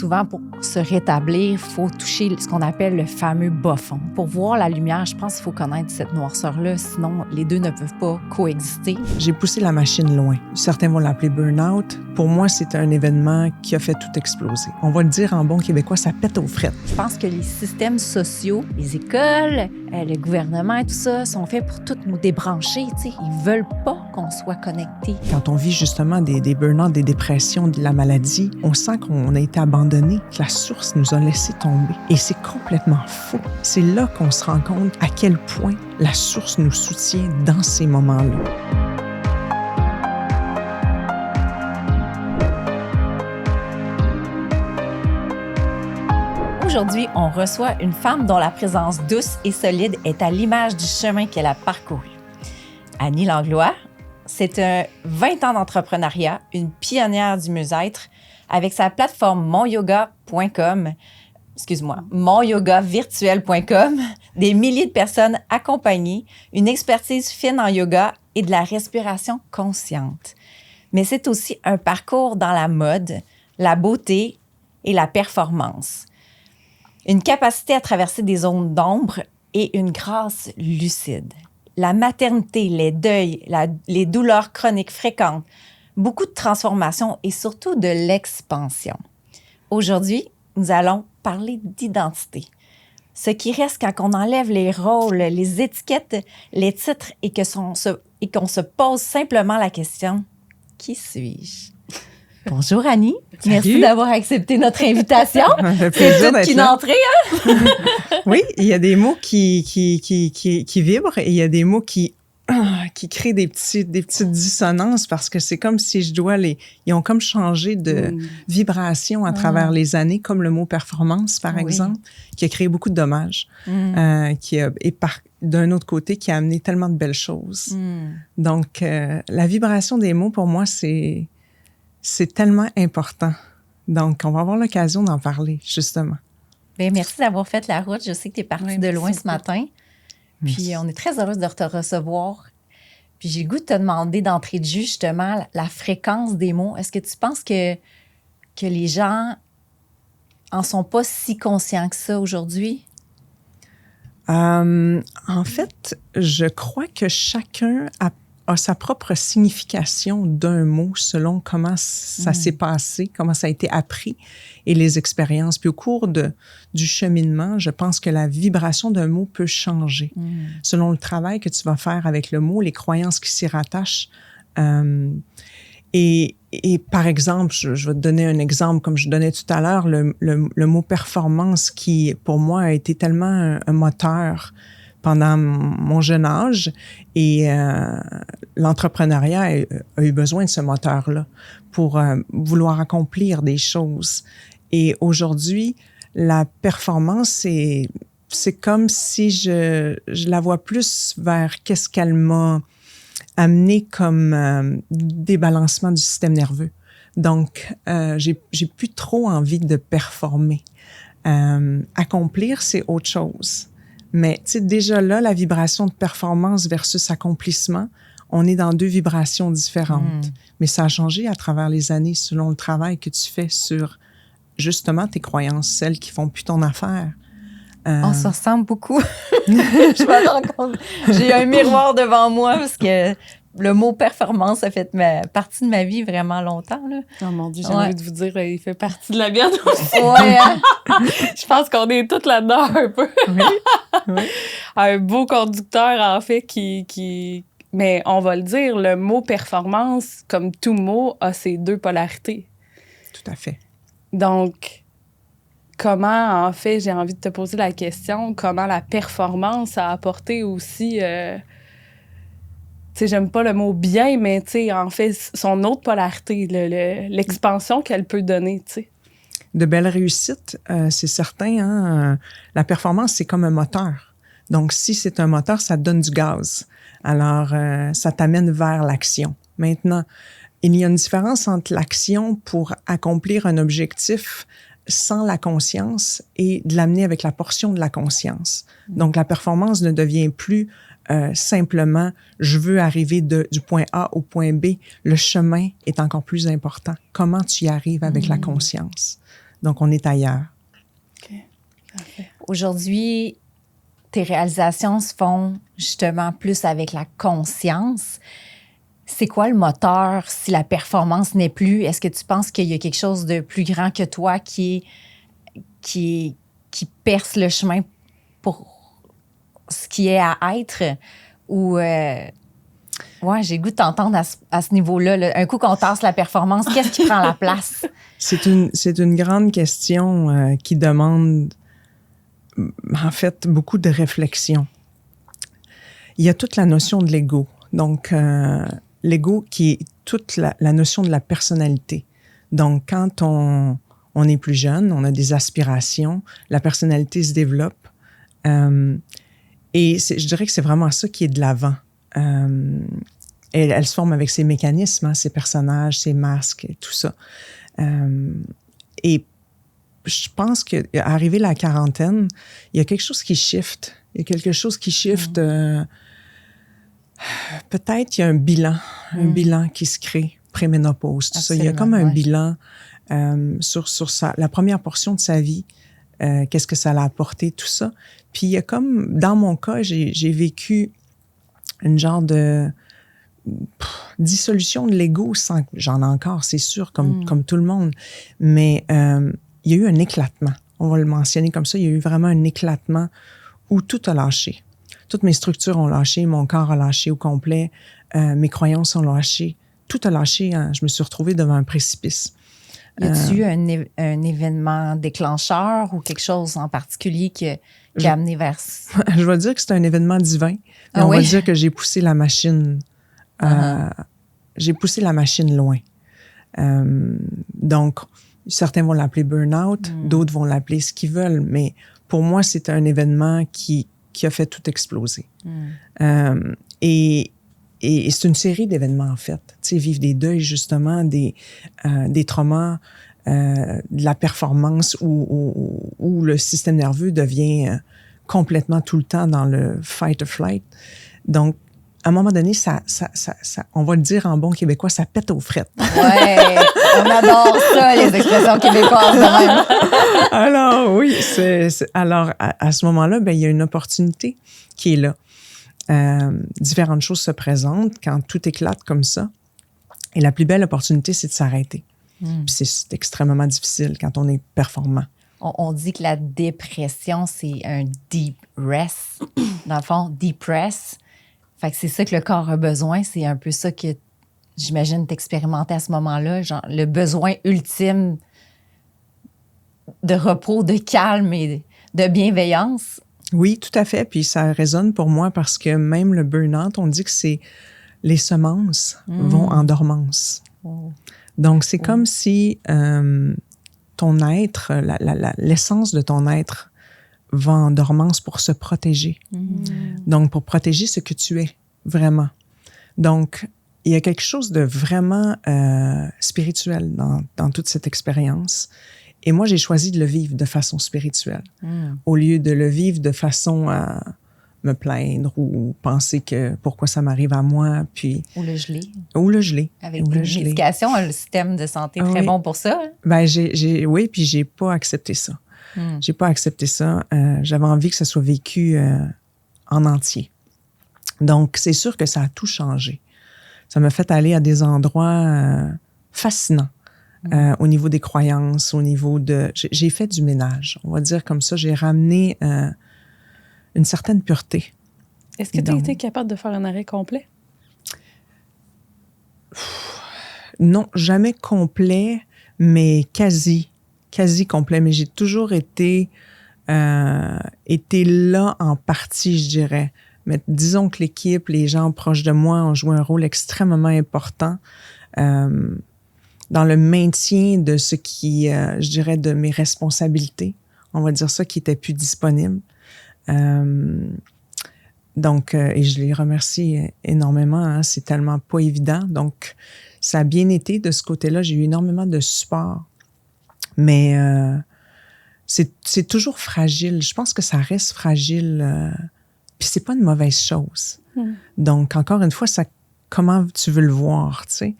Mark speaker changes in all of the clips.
Speaker 1: souvent, pour se rétablir, il faut toucher ce qu'on appelle le fameux bas fond. Pour voir la lumière, je pense qu'il faut connaître cette noirceur-là, sinon les deux ne peuvent pas coexister.
Speaker 2: J'ai poussé la machine loin. Certains vont l'appeler burn-out. Pour moi, c'est un événement qui a fait tout exploser. On va le dire en bon québécois, ça pète aux frettes.
Speaker 1: Je pense que les systèmes sociaux, les écoles, le gouvernement et tout ça, sont faits pour tout nous débrancher. T'sais. Ils veulent pas qu'on soit connectés.
Speaker 2: Quand on vit justement des burn-out, des dépressions, de la maladie, on sent qu'on a été abandonné, que la source nous a laissé tomber. Et c'est complètement faux. C'est là qu'on se rend compte à quel point la source nous soutient dans ces moments-là.
Speaker 1: Aujourd'hui, on reçoit une femme dont la présence douce et solide est à l'image du chemin qu'elle a parcouru. Annie Langlois, c'est 20 ans d'entrepreneuriat, une pionnière du mieux-être, avec sa plateforme monyogavirtuel.com, des milliers de personnes accompagnées, une expertise fine en yoga et de la respiration consciente. Mais c'est aussi un parcours dans la mode, la beauté et la performance. Une capacité à traverser des zones d'ombre et une grâce lucide. La maternité, les deuils, les douleurs chroniques fréquentes, beaucoup de transformations et surtout de l'expansion. Aujourd'hui, nous allons parler d'identité. Ce qui reste quand on enlève les rôles, les étiquettes, les titres et qu'on se pose simplement la question « Qui suis-je? » Bonjour Annie,
Speaker 2: Salut.
Speaker 1: Merci d'avoir accepté notre invitation. C'est toute une entrée, hein?
Speaker 2: Oui, il y a des mots qui vibrent et il y a des mots qui créent des petites dissonances parce que c'est comme si ils ont comme changé de vibration à travers les années, comme le mot performance, par exemple, qui a créé beaucoup de dommages, d'un autre côté, qui a amené tellement de belles choses. Donc, la vibration des mots, pour moi, c'est tellement important. Donc, on va avoir l'occasion d'en parler, justement.
Speaker 1: Bien, merci d'avoir fait la route. Je sais que tu es partie de loin ce matin. Puis, on est très heureuse de te recevoir. Puis, j'ai le goût de te demander d'entrée de jeu, justement, la fréquence des mots. Est-ce que tu penses que les gens en sont pas si conscients que ça aujourd'hui?
Speaker 2: En fait, je crois que chacun a sa propre signification d'un mot selon comment ça s'est passé, comment ça a été appris et les expériences. Puis au cours du cheminement, je pense que la vibration d'un mot peut changer selon le travail que tu vas faire avec le mot, les croyances qui s'y rattachent. Et par exemple, je vais te donner un exemple, comme je donnais tout à l'heure, le mot performance qui, pour moi, a été tellement un moteur pendant mon jeune âge et l'entrepreneuriat a eu besoin de ce moteur-là pour vouloir accomplir des choses. Et aujourd'hui, la performance, c'est comme si je la vois plus vers qu'est-ce qu'elle m'a amené comme débalancement du système nerveux. Donc, j'ai plus trop envie de performer. Accomplir, c'est autre chose. Mais tu sais, déjà là, la vibration de performance versus accomplissement, on est dans deux vibrations différentes. Mais ça a changé à travers les années selon le travail que tu fais sur justement tes croyances, celles qui font plus ton affaire.
Speaker 1: On se ressemble beaucoup. Je me rends compte. J'ai un miroir devant moi parce que le mot performance, ça fait partie de ma vie vraiment longtemps. Là.
Speaker 3: Oh mon Dieu, j'ai envie de vous dire, il fait partie de la mienne aussi.
Speaker 1: Ouais, hein?
Speaker 3: Je pense qu'on est toutes là-dedans un peu.
Speaker 2: Oui.
Speaker 3: Un beau conducteur, en fait, mais on va le dire, le mot performance, comme tout mot, a ses deux polarités.
Speaker 2: Tout à fait.
Speaker 3: Donc, comment, en fait, j'ai envie de te poser la question, comment la performance a apporté aussi... Tu sais, j'aime pas le mot bien, mais tu sais, en fait, son autre polarité, l'expansion qu'elle peut donner, tu sais.
Speaker 2: De belles réussites, c'est certain. Hein? La performance, c'est comme un moteur. Donc, si c'est un moteur, ça te donne du gaz. Alors, ça t'amène vers l'action. Maintenant, il y a une différence entre l'action pour accomplir un objectif sans la conscience et de l'amener avec la portion de la conscience. Donc, la performance ne devient plus simplement « je veux arriver du point A au point B ». Le chemin est encore plus important. Comment tu y arrives avec la conscience? Donc, on est ailleurs.
Speaker 3: OK. Parfait.
Speaker 1: Aujourd'hui, tes réalisations se font justement plus avec la conscience. C'est quoi le moteur si la performance n'est plus? Est-ce que tu penses qu'il y a quelque chose de plus grand que toi qui perce le chemin pour ce qui est à être? Ou, ouais, j'ai le goût de t'entendre à ce niveau-là. Là. Un coup qu'on tasse la performance, qu'est-ce qui prend la place?
Speaker 2: C'est une grande question qui demande, en fait, beaucoup de réflexion. Il y a toute la notion de l'ego. Donc, l'ego qui est toute la notion de la personnalité. Donc, quand on est plus jeune, on a des aspirations, la personnalité se développe. Et je dirais que c'est vraiment ça qui est de l'avant. Elle se forme avec ses mécanismes, hein, ses personnages, ses masques, et tout ça. Et je pense qu'arrivé à la quarantaine, il y a quelque chose qui shift. Il y a quelque chose qui shift. Peut-être il y a un bilan qui se crée préménopause. Tout ça. Il y a comme un bilan sur la première portion de sa vie. Qu'est-ce que ça l'a apporté, tout ça. Puis il y a comme, dans mon cas, j'ai vécu une genre de dissolution de l'ego, j'en ai encore, c'est sûr, comme tout le monde. Mais il y a eu un éclatement. On va le mentionner comme ça. Il y a eu vraiment un éclatement où tout a lâché. Toutes mes structures ont lâché, mon corps a lâché au complet, mes croyances ont lâché. Tout a lâché. Hein. Je me suis retrouvée devant un précipice.
Speaker 1: Y a-t-il eu un événement déclencheur ou quelque chose en particulier qui a amené vers ça?
Speaker 2: Je vais dire que c'est un événement divin. On va dire que j'ai poussé la machine. J'ai poussé la machine loin. Donc, certains vont l'appeler burn-out, d'autres vont l'appeler ce qu'ils veulent. Mais pour moi, c'est un événement qui a fait tout exploser. Et c'est une série d'événements, en fait. Tu sais, vivre des deuils, justement, des traumas, de la performance où le système nerveux devient complètement tout le temps dans le fight or flight. Donc, à un moment donné, ça, on va le dire en bon québécois, ça pète aux frettes.
Speaker 1: Ouais, on adore ça, les expressions québécoises de même.
Speaker 2: Alors, oui, alors, à ce moment-là, ben, il y a une opportunité qui est là. Différentes choses se présentent quand tout éclate comme ça. Et la plus belle opportunité, c'est de s'arrêter. Puis c'est extrêmement difficile quand on est performant.
Speaker 1: On dit que la dépression, c'est un deep rest. Dans le fond, deep rest. Fait que c'est ça que le corps a besoin. C'est un peu ça que, j'imagine, t'expérimentais à ce moment-là. Genre, le besoin ultime de repos, de calme et de bienveillance.
Speaker 2: Oui, tout à fait. Puis ça résonne pour moi parce que même le burn-out, on dit que c'est les semences vont en dormance. Donc, c'est comme si ton être, l'essence de ton être va en dormance pour se protéger. Donc, pour protéger ce que tu es, vraiment. Donc, il y a quelque chose de vraiment spirituel dans toute cette expérience. Et moi, j'ai choisi de le vivre de façon spirituelle, au lieu de le vivre de façon à me plaindre ou penser que pourquoi ça m'arrive à moi, puis...
Speaker 1: Ou le geler.
Speaker 2: Ou le geler.
Speaker 1: Avec des médications, le système de santé est très bon pour ça. Hein?
Speaker 2: Ben, oui, puis j'ai pas accepté ça. J'ai pas accepté ça. J'avais envie que ça soit vécu en entier. Donc, c'est sûr que ça a tout changé. Ça m'a fait aller à des endroits fascinants. Au niveau des croyances, au niveau de... J'ai fait du ménage, on va dire comme ça. J'ai ramené une certaine pureté.
Speaker 3: Est-ce que tu as été capable de faire un arrêt complet?
Speaker 2: Non, jamais complet, mais quasi complet. Mais j'ai toujours été là en partie, je dirais. Mais disons que l'équipe, les gens proches de moi ont joué un rôle extrêmement important dans le maintien de ce qui, je dirais, de mes responsabilités. On va dire ça, qui était plus disponible. Donc, et je les remercie énormément. Hein, c'est tellement pas évident. Donc, ça a bien été de ce côté-là. J'ai eu énormément de support. Mais c'est toujours fragile. Je pense que ça reste fragile. Puis c'est pas une mauvaise chose. Donc, encore une fois, ça, comment tu veux le voir, tu sais.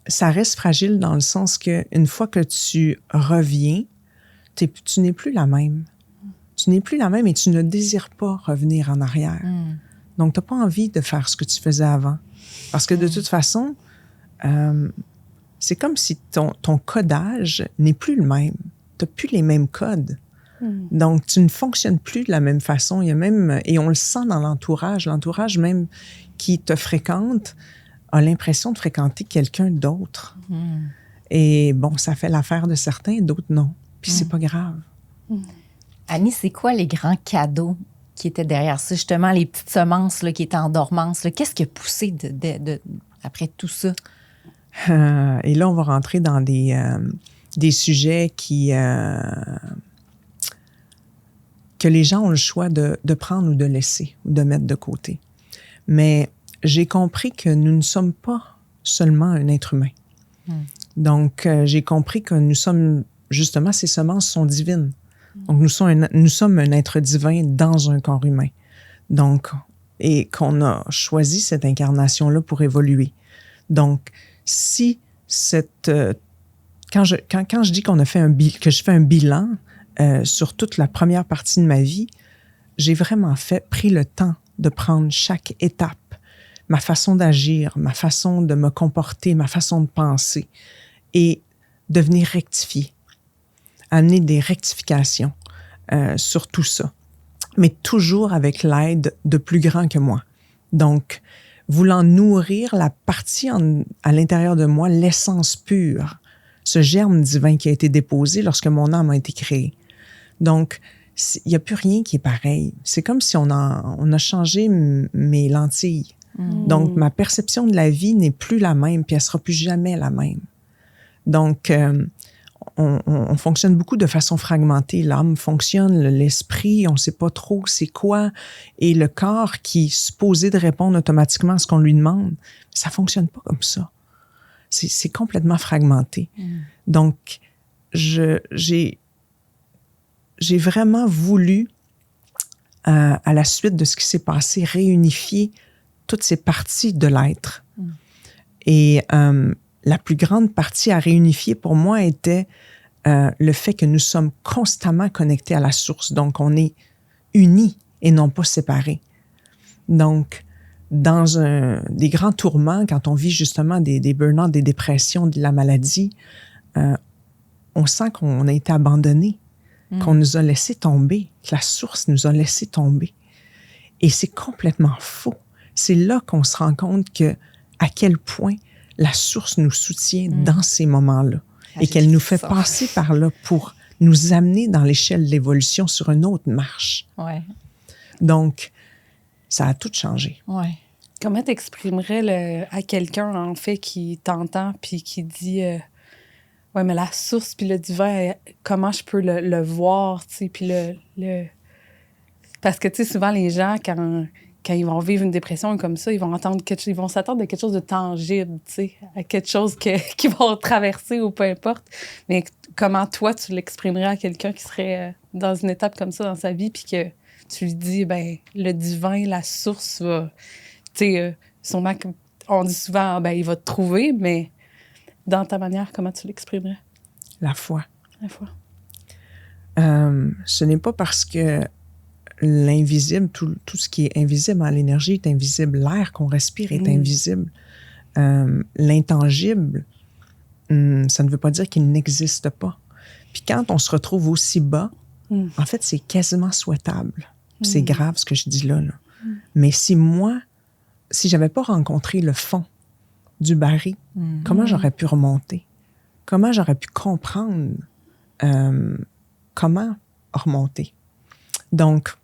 Speaker 2: ça reste fragile dans le sens que une fois que tu reviens, tu n'es plus la même. Tu n'es plus la même et tu ne désires pas revenir en arrière. Donc, tu n'as pas envie de faire ce que tu faisais avant. Parce que de toute façon, c'est comme si ton codage n'est plus le même. Tu n'as plus les mêmes codes. Donc, tu ne fonctionnes plus de la même façon. Il y a même, et on le sent dans l'entourage même qui te fréquente a l'impression de fréquenter quelqu'un d'autre. Et bon, ça fait l'affaire de certains, d'autres non. Puis c'est pas grave.
Speaker 1: Annie, c'est quoi les grands cadeaux qui étaient derrière ça? Justement, les petites semences là, qui étaient en dormance. Là. Qu'est-ce qui a poussé après tout ça?
Speaker 2: Et là, on va rentrer dans des sujets que les gens ont le choix de prendre ou de laisser ou de mettre de côté. Mais j'ai compris que nous ne sommes pas seulement un être humain. Donc, j'ai compris que nous sommes, justement, ces semences sont divines. Donc, nous sommes un être divin dans un corps humain. Donc, et qu'on a choisi cette incarnation-là pour évoluer. Donc, si quand je dis que je fais un bilan sur toute la première partie de ma vie, j'ai vraiment pris le temps de prendre chaque étape, ma façon d'agir, ma façon de me comporter, ma façon de penser, et de venir rectifier, amener des rectifications sur tout ça, mais toujours avec l'aide de plus grands que moi. Donc, voulant nourrir la partie à l'intérieur de moi, l'essence pure, ce germe divin qui a été déposé lorsque mon âme a été créée. Donc, il n'y a plus rien qui est pareil. C'est comme si on a changé mes lentilles. Donc, ma perception de la vie n'est plus la même, puis elle ne sera plus jamais la même. Donc, on fonctionne beaucoup de façon fragmentée. L'âme fonctionne, l'esprit, on ne sait pas trop c'est quoi, et le corps qui est supposé de répondre automatiquement à ce qu'on lui demande, ça ne fonctionne pas comme ça. C'est complètement fragmenté. Donc, j'ai vraiment voulu, à la suite de ce qui s'est passé, réunifier toutes ces parties de l'être. Et la plus grande partie à réunifier pour moi était le fait que nous sommes constamment connectés à la source. Donc, on est unis et non pas séparés. Donc, dans des grands tourments, quand on vit justement des burn-out, des dépressions, de la maladie, on sent qu'on a été abandonné, qu'on nous a laissé tomber, que la source nous a laissé tomber. Et c'est complètement faux. C'est là qu'on se rend compte à quel point la source nous soutient dans ces moments-là et qu'elle nous fait passer par là pour nous amener dans l'échelle de l'évolution sur une autre marche.
Speaker 1: Ouais.
Speaker 2: Donc, ça a tout changé.
Speaker 1: Ouais.
Speaker 3: Comment t'exprimerais à quelqu'un, en fait, qui t'entend puis qui dit ouais, mais la source puis le divin, comment je peux le voir, tu sais, puis le... Parce que, tu sais, souvent, les gens, quand ils vont vivre une dépression comme ça, ils vont s'attendre à quelque chose de tangible, tu sais, à quelque chose qu'ils vont traverser ou peu importe. Mais comment toi, tu l'exprimerais à quelqu'un qui serait dans une étape comme ça dans sa vie, puis que tu lui dis, ben le divin, la source va... Tu sais, sûrement, on dit souvent, ben il va te trouver, mais dans ta manière, comment tu l'exprimerais?
Speaker 2: La foi.
Speaker 3: La foi.
Speaker 2: Ce n'est pas parce que l'invisible, tout ce qui est invisible en l'énergie est invisible. L'air qu'on respire est invisible. L'intangible, ça ne veut pas dire qu'il n'existe pas. Puis quand on se retrouve aussi bas, en fait, c'est quasiment souhaitable. C'est grave ce que je dis là. Mais si j'avais pas rencontré le fond du baril, comment j'aurais pu remonter? Comment j'aurais pu comprendre comment remonter? Donc,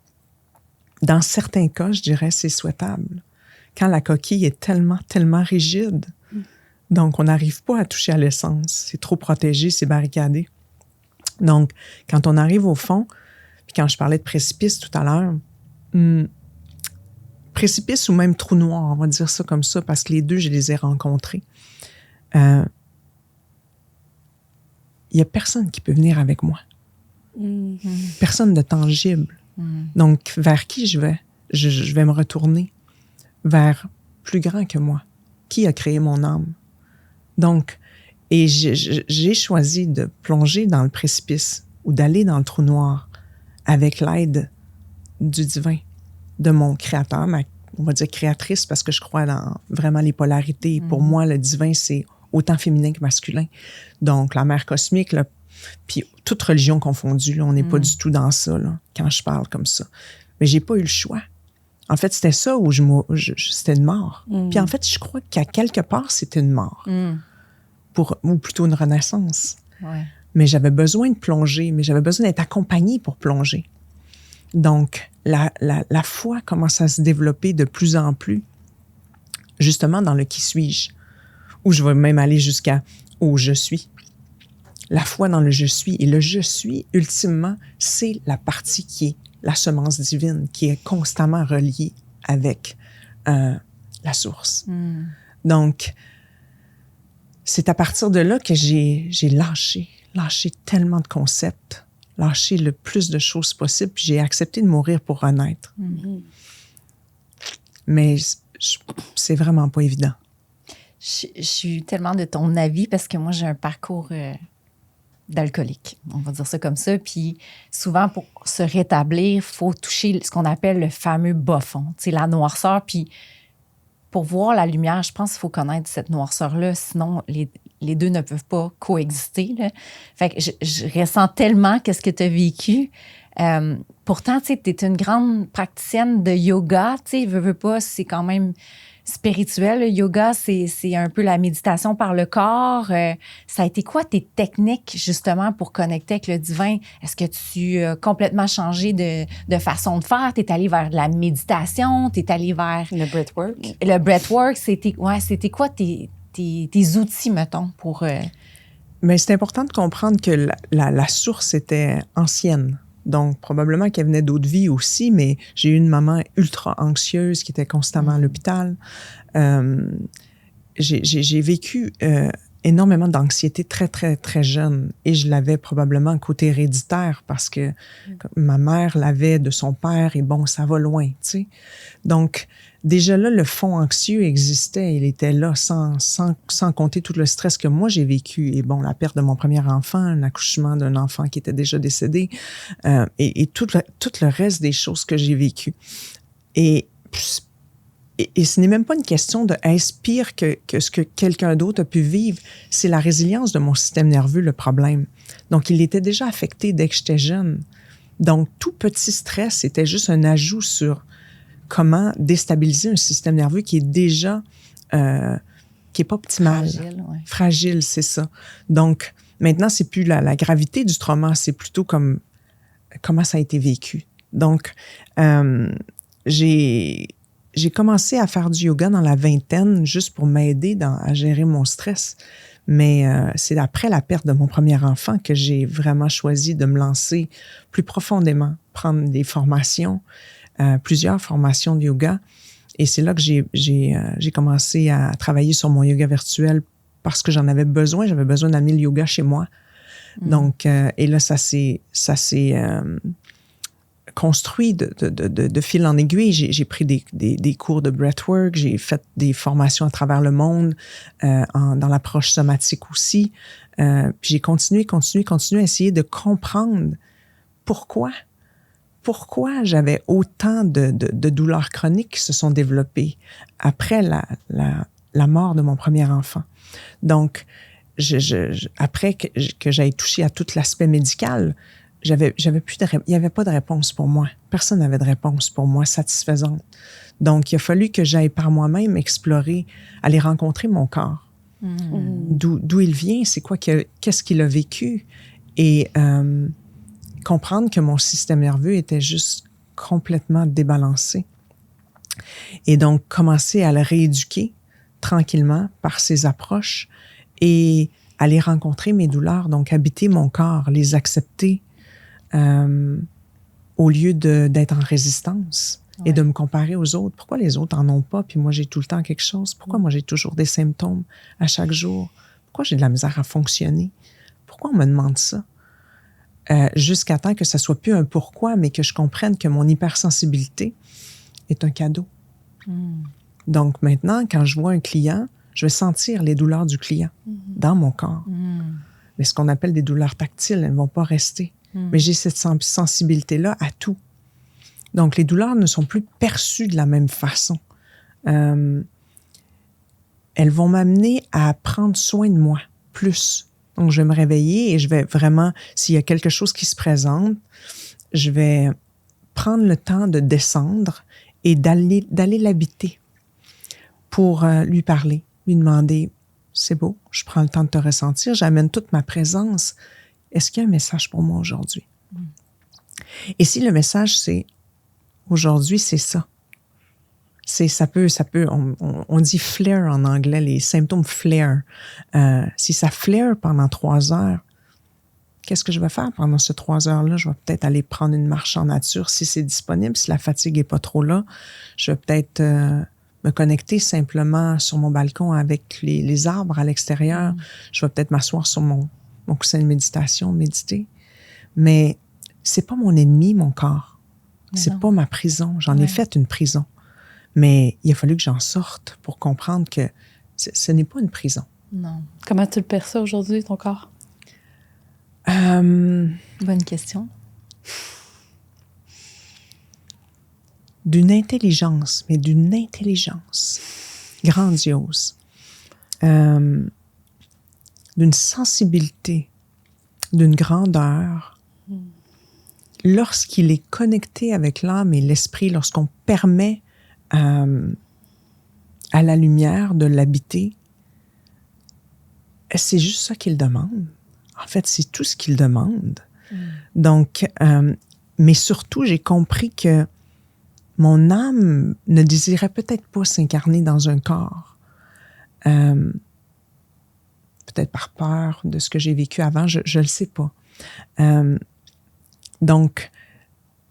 Speaker 2: dans certains cas, je dirais c'est souhaitable. Quand la coquille est tellement, tellement rigide, donc on n'arrive pas à toucher à l'essence. C'est trop protégé, c'est barricadé. Donc, quand on arrive au fond, puis quand je parlais de précipice tout à l'heure, précipice ou même trou noir, on va dire ça comme ça, parce que les deux, je les ai rencontrés. Il n'y a personne qui peut venir avec moi. Personne de tangible. Donc, vers qui je vais? Je vais me retourner vers plus grand que moi. Qui a créé mon âme? Donc, et j'ai choisi de plonger dans le précipice ou d'aller dans le trou noir avec l'aide du divin, de mon créateur, on va dire créatrice, parce que je crois dans vraiment les polarités. Pour moi, le divin, c'est autant féminin que masculin. Donc, la mère cosmique, là, puis toute religion confondue, là, on n'est pas du tout dans ça, là, quand je parle comme ça. Mais j'ai pas eu le choix. En fait, c'était ça où c'était une mort. Puis en fait, je crois qu'à quelque part, c'était une mort. Ou plutôt une renaissance.
Speaker 1: Ouais.
Speaker 2: Mais j'avais besoin de plonger, mais j'avais besoin d'être accompagnée pour plonger. Donc, la foi commence à se développer de plus en plus, justement dans le « qui suis-je », où je vais même aller jusqu'à « où je suis ». La foi dans le « je suis ». Et le « je suis », ultimement, c'est la partie qui est la semence divine, qui est constamment reliée avec la source. Donc, c'est à partir de là que j'ai lâché tellement de concepts, lâché le plus de choses possibles, puis j'ai accepté de mourir pour renaître. Mais c'est vraiment pas évident.
Speaker 1: Je suis tellement de ton avis parce que moi, j'ai un parcours d'alcoolique, on va dire ça comme ça. Puis souvent, pour se rétablir, il faut toucher ce qu'on appelle le fameux bas fond, tu sais, la noirceur. Puis pour voir la lumière, je pense qu'il faut connaître cette noirceur-là, sinon les deux ne peuvent pas coexister, là. Fait que je ressens tellement qu'est-ce que tu as vécu. Pourtant, tu sais, tu es une grande praticienne de yoga, tu sais, veux pas, c'est quand même spirituel. Le yoga, c'est un peu la méditation par le corps. Ça a été quoi tes techniques, justement, pour connecter avec le divin? Est-ce que tu as complètement changé de façon de faire? Tu es allé vers de la méditation? Tu es allé vers...
Speaker 3: Le breathwork.
Speaker 1: Le breathwork, c'était quoi tes outils, mettons, pour...
Speaker 2: Mais c'est important de comprendre que la source était ancienne. Donc, probablement qu'elle venait d'autres vies aussi, mais j'ai eu une maman ultra anxieuse qui était constamment à l'hôpital. J'ai vécu énormément d'anxiété très, très, très jeune. Et je l'avais probablement côté héréditaire parce que ma mère l'avait de son père et bon, ça va loin, tu sais. Donc, déjà là, le fond anxieux existait. Il était là sans compter tout le stress que moi, j'ai vécu. Et bon, la perte de mon premier enfant, l'accouchement d'un enfant qui était déjà décédé et tout le reste des choses que j'ai vécues. Et ce n'est même pas une question de est-ce pire que ce que quelqu'un d'autre a pu vivre. C'est la résilience de mon système nerveux, le problème. Donc, il était déjà affecté dès que j'étais jeune. Donc, tout petit stress était juste un ajout sur comment déstabiliser un système nerveux qui est déjà, qui est pas optimal.
Speaker 1: Fragile, ouais.
Speaker 2: Fragile, c'est ça. Donc, maintenant, c'est plus la gravité du trauma, c'est plutôt comme comment ça a été vécu. Donc, j'ai commencé à faire du yoga dans la vingtaine juste pour m'aider à gérer mon stress. Mais c'est après la perte de mon premier enfant que j'ai vraiment choisi de me lancer plus profondément, prendre des formations, plusieurs formations de yoga. Et c'est là que j'ai commencé à travailler sur mon yoga virtuel parce que j'en avais besoin. J'avais besoin d'amener le yoga chez moi. Donc, et là, ça s'est construit de fil en aiguille. J'ai pris des cours de breathwork, j'ai fait des formations à travers le monde, dans l'approche somatique aussi. Puis j'ai continué à essayer de comprendre pourquoi j'avais autant de douleurs chroniques qui se sont développées après la mort de mon premier enfant. Donc, après que j'aille touché à tout l'aspect médical, il n'y avait pas de réponse pour moi. Personne n'avait de réponse pour moi satisfaisante. Donc, il a fallu que j'aille par moi-même explorer, aller rencontrer mon corps. D'où il vient, c'est quoi, qu'est-ce qu'il a vécu. Et comprendre que mon système nerveux était juste complètement débalancé. Et donc, commencer à le rééduquer tranquillement par ces approches et aller rencontrer mes douleurs, donc habiter mon corps, les accepter, au lieu d'être en résistance et de me comparer aux autres. Pourquoi les autres en ont pas, puis moi, j'ai tout le temps quelque chose? Pourquoi moi, j'ai toujours des symptômes à chaque jour? Pourquoi j'ai de la misère à fonctionner? Pourquoi on me demande ça? Jusqu'à temps que ça soit plus un pourquoi, mais que je comprenne que mon hypersensibilité est un cadeau. Donc maintenant, quand je vois un client, Je vais sentir les douleurs du client dans mon corps. Mais ce qu'on appelle des douleurs tactiles, elles ne vont pas rester. Mais j'ai cette sensibilité-là à tout. Donc, les douleurs ne sont plus perçues de la même façon. Elles vont m'amener à prendre soin de moi plus. Donc, je vais me réveiller et je vais vraiment, s'il y a quelque chose qui se présente, je vais prendre le temps de descendre et d'aller l'habiter pour lui parler, lui demander, c'est beau, je prends le temps de te ressentir, j'amène toute ma présence. Est-ce qu'il y a un message pour moi aujourd'hui? Et si le message, c'est aujourd'hui, c'est ça. Ça peut, on dit flare en anglais, les symptômes flare. Si ça flare pendant 3 heures, qu'est-ce que je vais faire pendant ces 3 heures-là? Je vais peut-être aller prendre une marche en nature si c'est disponible, si la fatigue n'est pas trop là. Je vais peut-être me connecter simplement sur mon balcon avec les arbres à l'extérieur. Je vais peut-être m'asseoir sur mon coussin de méditation, méditer. Mais c'est pas mon ennemi, mon corps. C'est pas ma prison. J'en ai fait une prison. Mais il a fallu que j'en sorte pour comprendre que ce n'est pas une prison.
Speaker 3: Non. Comment tu le perçois aujourd'hui, ton corps?
Speaker 1: Bonne question.
Speaker 2: D'une intelligence grandiose. D'une sensibilité, d'une grandeur. Lorsqu'il est connecté avec l'âme et l'esprit, lorsqu'on permet à la lumière de l'habiter, c'est juste ça qu'il demande. En fait, c'est tout ce qu'il demande. Donc, mais surtout, j'ai compris que mon âme ne désirait peut-être pas s'incarner dans un corps. Peut-être par peur de ce que j'ai vécu avant, je ne le sais pas. Donc,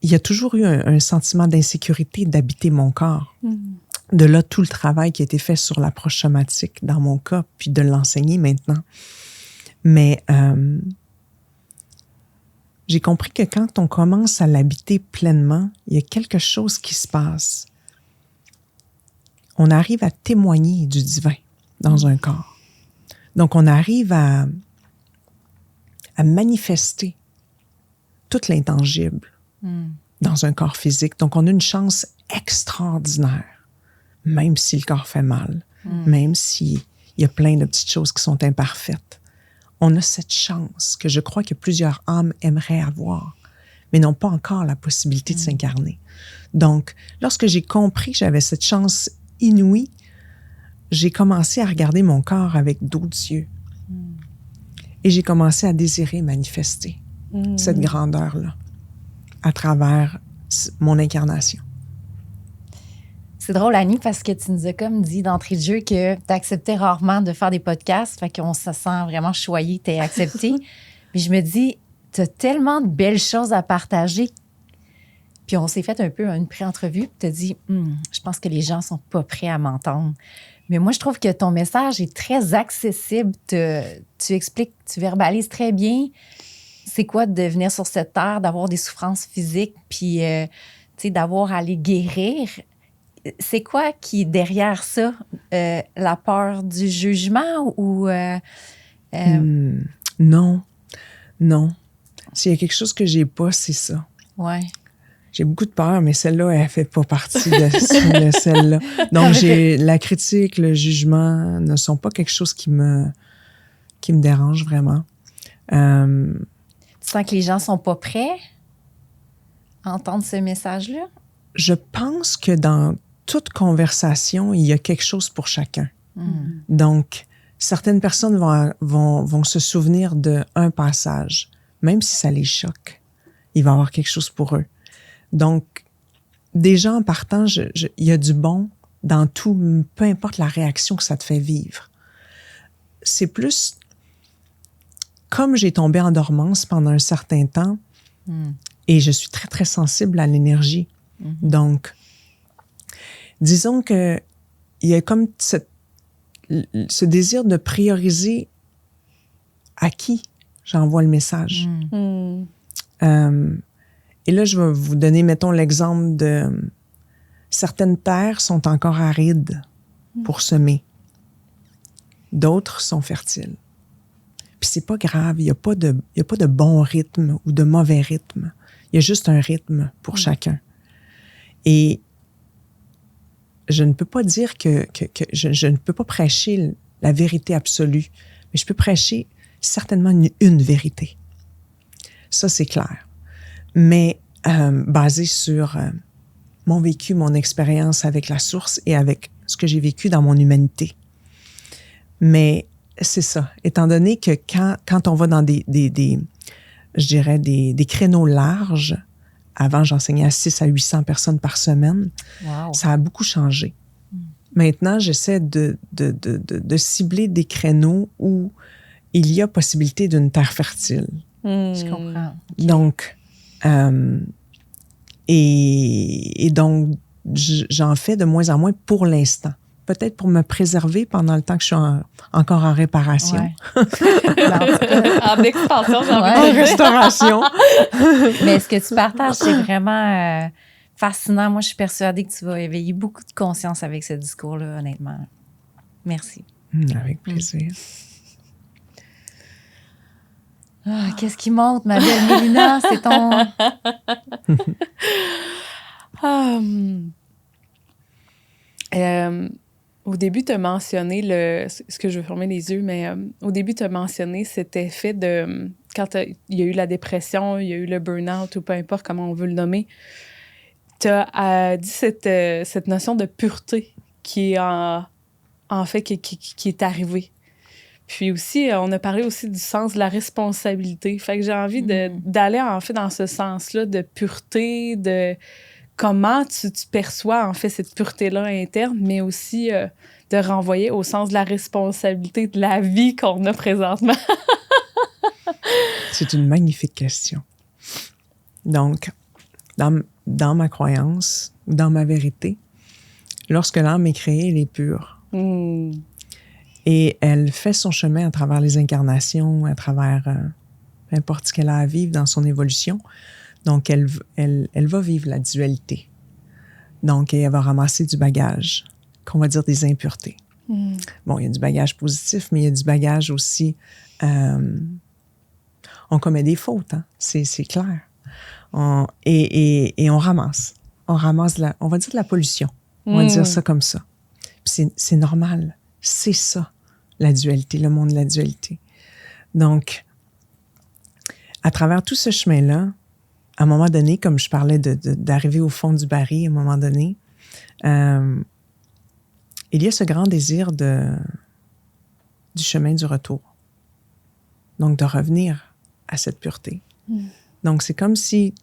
Speaker 2: il y a toujours eu un sentiment d'insécurité d'habiter mon corps. De là, tout le travail qui a été fait sur l'approche somatique dans mon cas, puis de l'enseigner maintenant. Mais j'ai compris que quand on commence à l'habiter pleinement, il y a quelque chose qui se passe. On arrive à témoigner du divin dans un corps. Donc, on arrive à manifester tout l'intangible dans un corps physique. Donc, on a une chance extraordinaire, même si le corps fait mal, même s'il y a plein de petites choses qui sont imparfaites. On a cette chance que je crois que plusieurs âmes aimeraient avoir, mais n'ont pas encore la possibilité de s'incarner. Donc, lorsque j'ai compris que j'avais cette chance inouïe, j'ai commencé à regarder mon corps avec d'autres yeux. Et j'ai commencé à désirer manifester cette grandeur-là à travers mon incarnation.
Speaker 1: C'est drôle, Annie, parce que tu nous as comme dit d'entrée de jeu que tu acceptais rarement de faire des podcasts, fait qu'on se sent vraiment choyé, t'es accepté. Puis je me dis, tu as tellement de belles choses à partager. Puis on s'est fait un peu une pré-entrevue, puis tu as dit, je pense que les gens sont pas prêts à m'entendre. Mais moi, je trouve que ton message est très accessible. Tu expliques, tu verbalises très bien c'est quoi de venir sur cette terre, d'avoir des souffrances physiques, puis d'avoir à les guérir. C'est quoi qui est derrière ça? La peur du jugement ou...
Speaker 2: Non. S'il y a quelque chose que j'ai pas, c'est ça.
Speaker 1: Ouais.
Speaker 2: J'ai beaucoup de peur, mais celle-là, elle fait pas partie de celle-là. Donc, la critique, le jugement ne sont pas quelque chose qui me dérange vraiment.
Speaker 1: Tu sens que les gens sont pas prêts à entendre ce message-là?
Speaker 2: Je pense que dans toute conversation, il y a quelque chose pour chacun. Donc, certaines personnes vont se souvenir d'un passage, même si ça les choque. Il va y avoir quelque chose pour eux. Donc, déjà en partant, il y a du bon dans tout, peu importe la réaction que ça te fait vivre. C'est plus... Comme j'ai tombé en dormance pendant un certain temps, et je suis très, très sensible à l'énergie. Donc, disons que il y a comme ce désir de prioriser à qui j'envoie le message. Et là, je vais vous donner, mettons, l'exemple de certaines terres sont encore arides pour semer. D'autres sont fertiles. Puis c'est pas grave, il y a pas de bon rythme ou de mauvais rythme. Il y a juste un rythme pour chacun. Et je ne peux pas dire que je ne peux pas prêcher la vérité absolue, mais je peux prêcher certainement une vérité. Ça, c'est clair. Mais basé sur mon vécu, mon expérience avec la source et avec ce que j'ai vécu dans mon humanité. Mais c'est ça. Étant donné que quand on va dans des créneaux larges, avant, j'enseignais à 600 à 800 personnes par semaine.
Speaker 1: Wow.
Speaker 2: Ça a beaucoup changé. Maintenant, j'essaie de cibler des créneaux où il y a possibilité d'une terre fertile.
Speaker 1: Je comprends. Okay.
Speaker 2: Donc, et donc, j'en fais de moins en moins pour l'instant. Peut-être pour me préserver pendant le temps que je suis encore en réparation.
Speaker 1: Ouais.
Speaker 3: En expansion, j'ai envie
Speaker 2: En
Speaker 3: de dire.
Speaker 2: restauration.
Speaker 1: Mais ce que tu partages, c'est vraiment fascinant. Moi, je suis persuadée que tu vas éveiller beaucoup de conscience avec ce discours-là, honnêtement. Merci.
Speaker 2: Avec plaisir.
Speaker 1: Ah, qu'est-ce qui monte, ma belle Mélina? C'est ton...
Speaker 3: Au début, tu as mentionné ce que je veux fermer les yeux, mais au début, tu as mentionné cet effet de quand il y a eu la dépression, il y a eu le burn-out ou peu importe comment on veut le nommer. Tu as dit cette notion de pureté qui est en fait qui est arrivée. Puis aussi, on a parlé aussi du sens de la responsabilité. Fait que j'ai envie d'aller en fait dans ce sens-là de pureté, de comment tu perçois en fait cette pureté-là interne, mais aussi de renvoyer au sens de la responsabilité de la vie qu'on a présentement.
Speaker 2: C'est une magnifique question. Donc, dans ma croyance, dans ma vérité, lorsque l'âme est créée, elle est pure. Et elle fait son chemin à travers les incarnations, à travers peu importe ce qu'elle a à vivre dans son évolution. Donc, elle va vivre la dualité. Donc, elle va ramasser du bagage, qu'on va dire des impuretés. Bon, il y a du bagage positif, mais il y a du bagage aussi... on commet des fautes, hein? C'est clair. Et on ramasse. On ramasse, on va dire de la pollution. On va dire ça comme ça. Puis c'est normal. C'est ça, la dualité, le monde de la dualité. Donc, à travers tout ce chemin-là, à un moment donné, comme je parlais d'arriver au fond du baril, à un moment donné, il y a ce grand désir du chemin du retour. Donc, de revenir à cette pureté. Donc, c'est comme si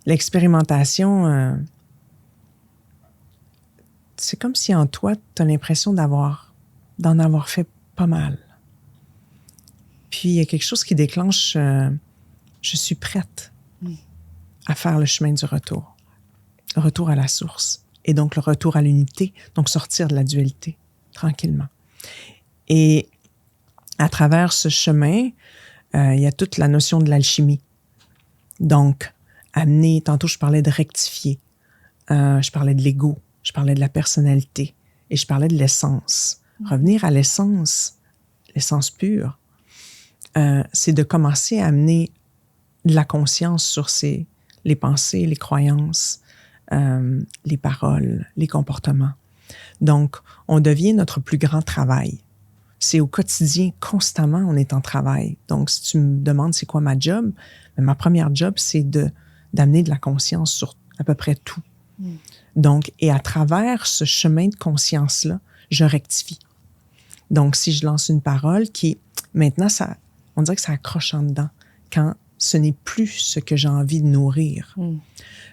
Speaker 2: l'expérimentation, c'est comme si en toi, tu as l'impression d'en avoir fait pas mal. Puis, il y a quelque chose qui déclenche, je suis prête à faire le chemin du retour. Le retour à la source. Et donc, le retour à l'unité. Donc, sortir de la dualité, tranquillement. Et à travers ce chemin, il y a toute la notion de l'alchimie. Donc, amener, tantôt je parlais de rectifier, je parlais de l'ego, je parlais de la personnalité et je parlais de l'essence. Revenir à l'essence pure, c'est de commencer à amener de la conscience sur les pensées, les croyances, les paroles, les comportements. Donc, on devient notre plus grand travail. C'est au quotidien, constamment, on est en travail. Donc, si tu me demandes c'est quoi ma job, ma première job, c'est d'amener de la conscience sur à peu près tout. Donc, et à travers ce chemin de conscience-là, je rectifie. Donc, si je lance une parole qui, maintenant, on dirait que ça accroche en dedans quand ce n'est plus ce que j'ai envie de nourrir.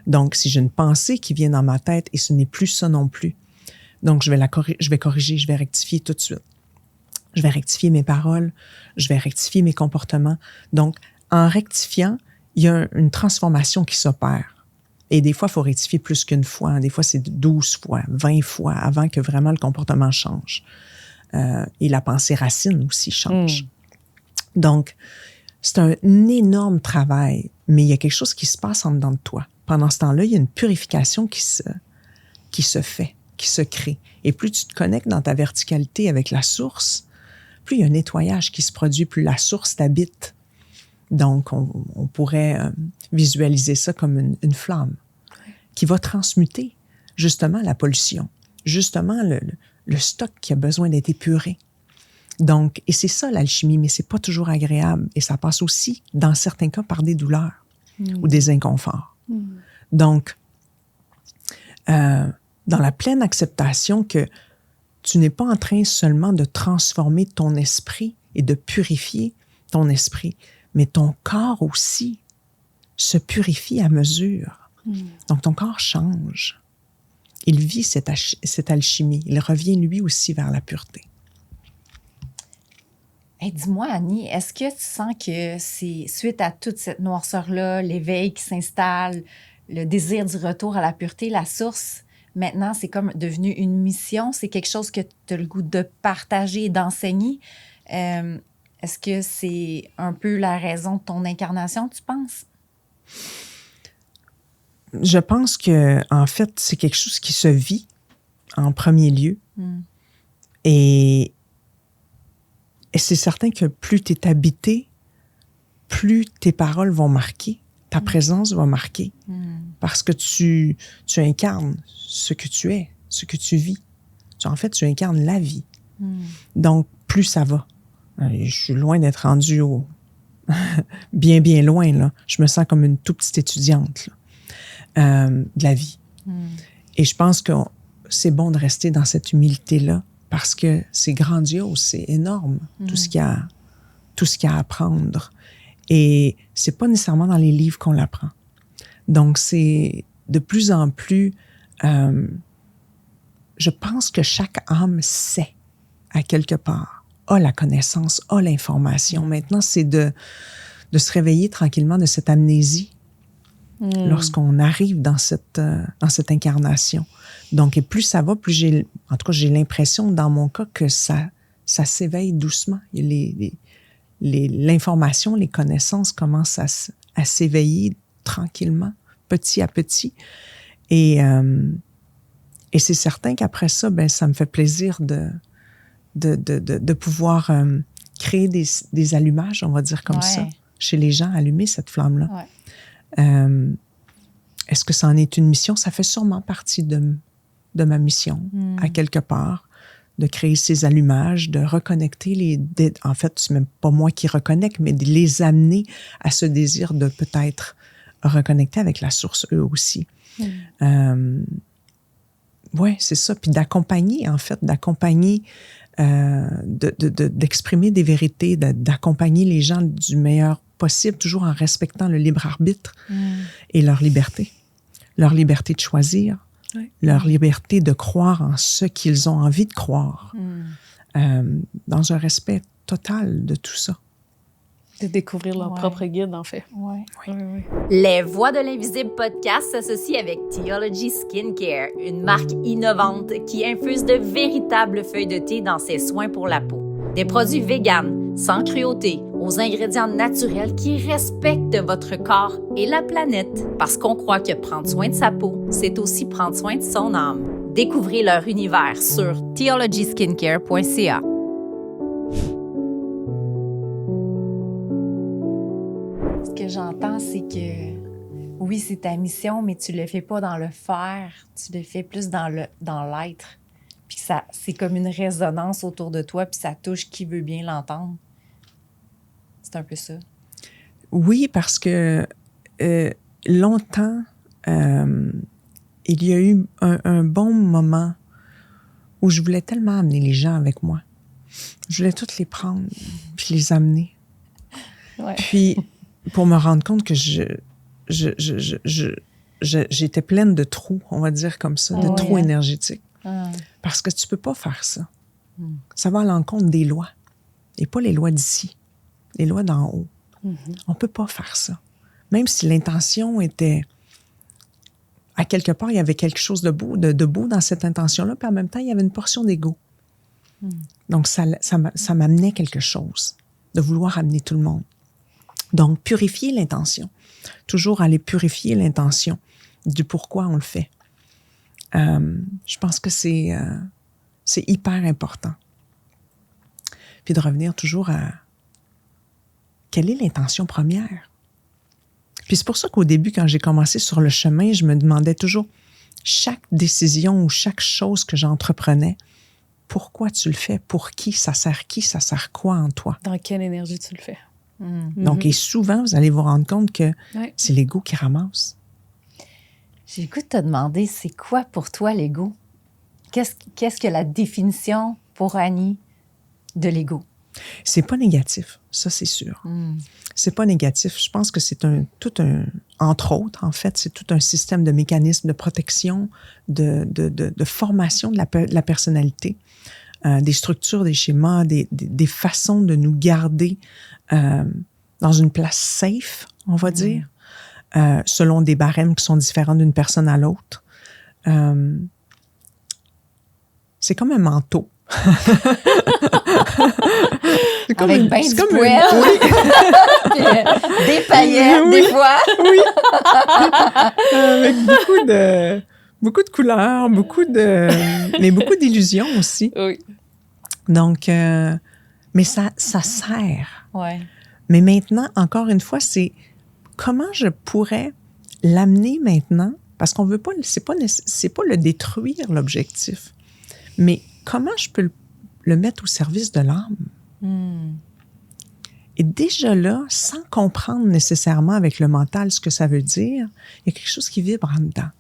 Speaker 2: Donc, si j'ai une pensée qui vient dans ma tête et ce n'est plus ça non plus, donc je vais corriger, je vais rectifier tout de suite. Je vais rectifier mes paroles, je vais rectifier mes comportements. Donc, en rectifiant, il y a une transformation qui s'opère. Et des fois, il faut rectifier plus qu'une fois. Hein. Des fois, c'est 12 fois, 20 fois avant que vraiment le comportement change. Et la pensée racine aussi change. Donc, c'est un énorme travail, mais il y a quelque chose qui se passe en dedans de toi. Pendant ce temps-là, il y a une purification qui se fait, qui se crée. Et plus tu te connectes dans ta verticalité avec la source, plus il y a un nettoyage qui se produit, plus la source t'habite. Donc, on pourrait visualiser ça comme une flamme qui va transmuter justement la pollution, justement le stock qui a besoin d'être épuré. Donc, et c'est ça l'alchimie, mais c'est pas toujours agréable. Et ça passe aussi, dans certains cas, par des douleurs ou des inconforts. Donc, dans la pleine acceptation que tu n'es pas en train seulement de transformer ton esprit et de purifier ton esprit, mais ton corps aussi se purifie à mesure. Donc, ton corps change. Il vit cette alchimie. Il revient lui aussi vers la pureté.
Speaker 1: Hey, dis-moi, Annie, est-ce que tu sens que c'est suite à toute cette noirceur-là, l'éveil qui s'installe, le désir du retour à la pureté, la source, maintenant, c'est comme devenu une mission? C'est quelque chose que tu as le goût de partager et d'enseigner? Est-ce que c'est un peu la raison de ton incarnation, tu penses?
Speaker 2: Je pense que, en fait, c'est quelque chose qui se vit en premier lieu. Et c'est certain que plus tu es habité, plus tes paroles vont marquer, ta présence va marquer. Parce que tu incarnes ce que tu es, ce que tu vis. En fait, tu incarnes la vie. Donc, plus ça va. Je suis loin d'être rendue au... bien, bien loin, là. Je me sens comme une toute petite étudiante, là, de la vie. Et je pense que c'est bon de rester dans cette humilité-là parce que c'est grandiose, c'est énorme, tout ce qu'il y a à apprendre. Et c'est pas nécessairement dans les livres qu'on l'apprend. Donc, c'est de plus en plus... je pense que chaque âme sait, à quelque part, a la connaissance, a l'information. Maintenant, c'est de se réveiller tranquillement de cette amnésie lorsqu'on arrive dans cette incarnation. Donc, et plus ça va, plus j'ai l'impression, dans mon cas, que ça s'éveille doucement. L'information, les connaissances commencent à s'éveiller tranquillement, petit à petit. Et c'est certain qu'après ça, ben, ça me fait plaisir de pouvoir créer des allumages, on va dire comme ça, chez les gens, allumer cette flamme-là. Est-ce que ça en est une mission? Ça fait sûrement partie de ma mission, à quelque part, de créer ces allumages, de reconnecter en fait, c'est même pas moi qui reconnecte, mais de les amener à ce désir de peut-être reconnecter avec la source, eux aussi. Oui, c'est ça. Puis d'accompagner, en fait, d'exprimer des vérités, d'accompagner les gens du meilleur possible, toujours en respectant le libre arbitre et leur liberté. Leur liberté de choisir, leur liberté de croire en ce qu'ils ont envie de croire, dans un respect total de tout ça.
Speaker 3: De découvrir leur propre guide, en fait.
Speaker 1: Oui.
Speaker 4: Les Voix de l'Invisible podcast s'associent avec Teology Skincare, une marque innovante qui infuse de véritables feuilles de thé dans ses soins pour la peau. Des produits véganes, sans cruauté, aux ingrédients naturels qui respectent votre corps et la planète. Parce qu'on croit que prendre soin de sa peau, c'est aussi prendre soin de son âme. Découvrez leur univers sur theologyskincare.ca.
Speaker 1: Ce que j'entends, c'est que oui, c'est ta mission, mais tu le fais pas dans le faire, tu le fais plus dans l'être. Puis ça, c'est comme une résonance autour de toi, puis ça touche qui veut bien l'entendre. C'est un peu ça.
Speaker 2: Oui, parce que longtemps, il y a eu un bon moment où je voulais tellement amener les gens avec moi. Je voulais toutes les prendre, puis les amener. Puis, pour me rendre compte que j'étais pleine de trous, on va dire comme ça, de trous énergétiques. Parce que tu peux pas faire ça. Ça va à l'encontre des lois. Et pas les lois d'ici, les lois d'en haut. On peut pas faire ça. Même si l'intention était... À quelque part, il y avait quelque chose de beau dans cette intention-là, puis en même temps, il y avait une portion d'ego. Donc, ça m'amenait quelque chose, de vouloir amener tout le monde. Donc, purifier l'intention. Toujours aller purifier l'intention du pourquoi on le fait. Je pense que c'est hyper important. puis de revenir toujours à quelle est l'intention première. Puis c'est pour ça qu'au début, quand j'ai commencé sur le chemin, je me demandais toujours, chaque décision ou chaque chose que j'entreprenais, pourquoi tu le fais? Pour qui? Ça sert quoi en toi?
Speaker 3: Dans quelle énergie tu le fais?
Speaker 2: Donc, et souvent, vous allez vous rendre compte que c'est l'ego qui ramasse.
Speaker 1: J'ai le goût de te demander, c'est quoi pour toi l'ego? Qu'est-ce que la définition pour Annie de l'ego?
Speaker 2: C'est pas négatif, ça c'est sûr. C'est pas négatif. Je pense que c'est entre autres, en fait, c'est tout un système de mécanismes de protection, de formation de la personnalité, des structures, des schémas, des façons de nous garder dans une place safe, on va dire, selon des barèmes qui sont différents d'une personne à l'autre. C'est comme un manteau.
Speaker 1: Avec ben du poêle. Des paillettes, des fois.
Speaker 2: Oui. Avec beaucoup de couleurs, mais beaucoup d'illusions aussi.
Speaker 3: Oui.
Speaker 2: Donc, mais ça sert.
Speaker 1: Ouais.
Speaker 2: Mais maintenant, encore une fois, c'est comment je pourrais l'amener maintenant, parce qu'on veut pas, c'est pas le détruire, l'objectif, mais comment je peux le mettre au service de l'âme. Et déjà là, sans comprendre nécessairement avec le mental ce que ça veut dire, il y a quelque chose qui vibre en dedans.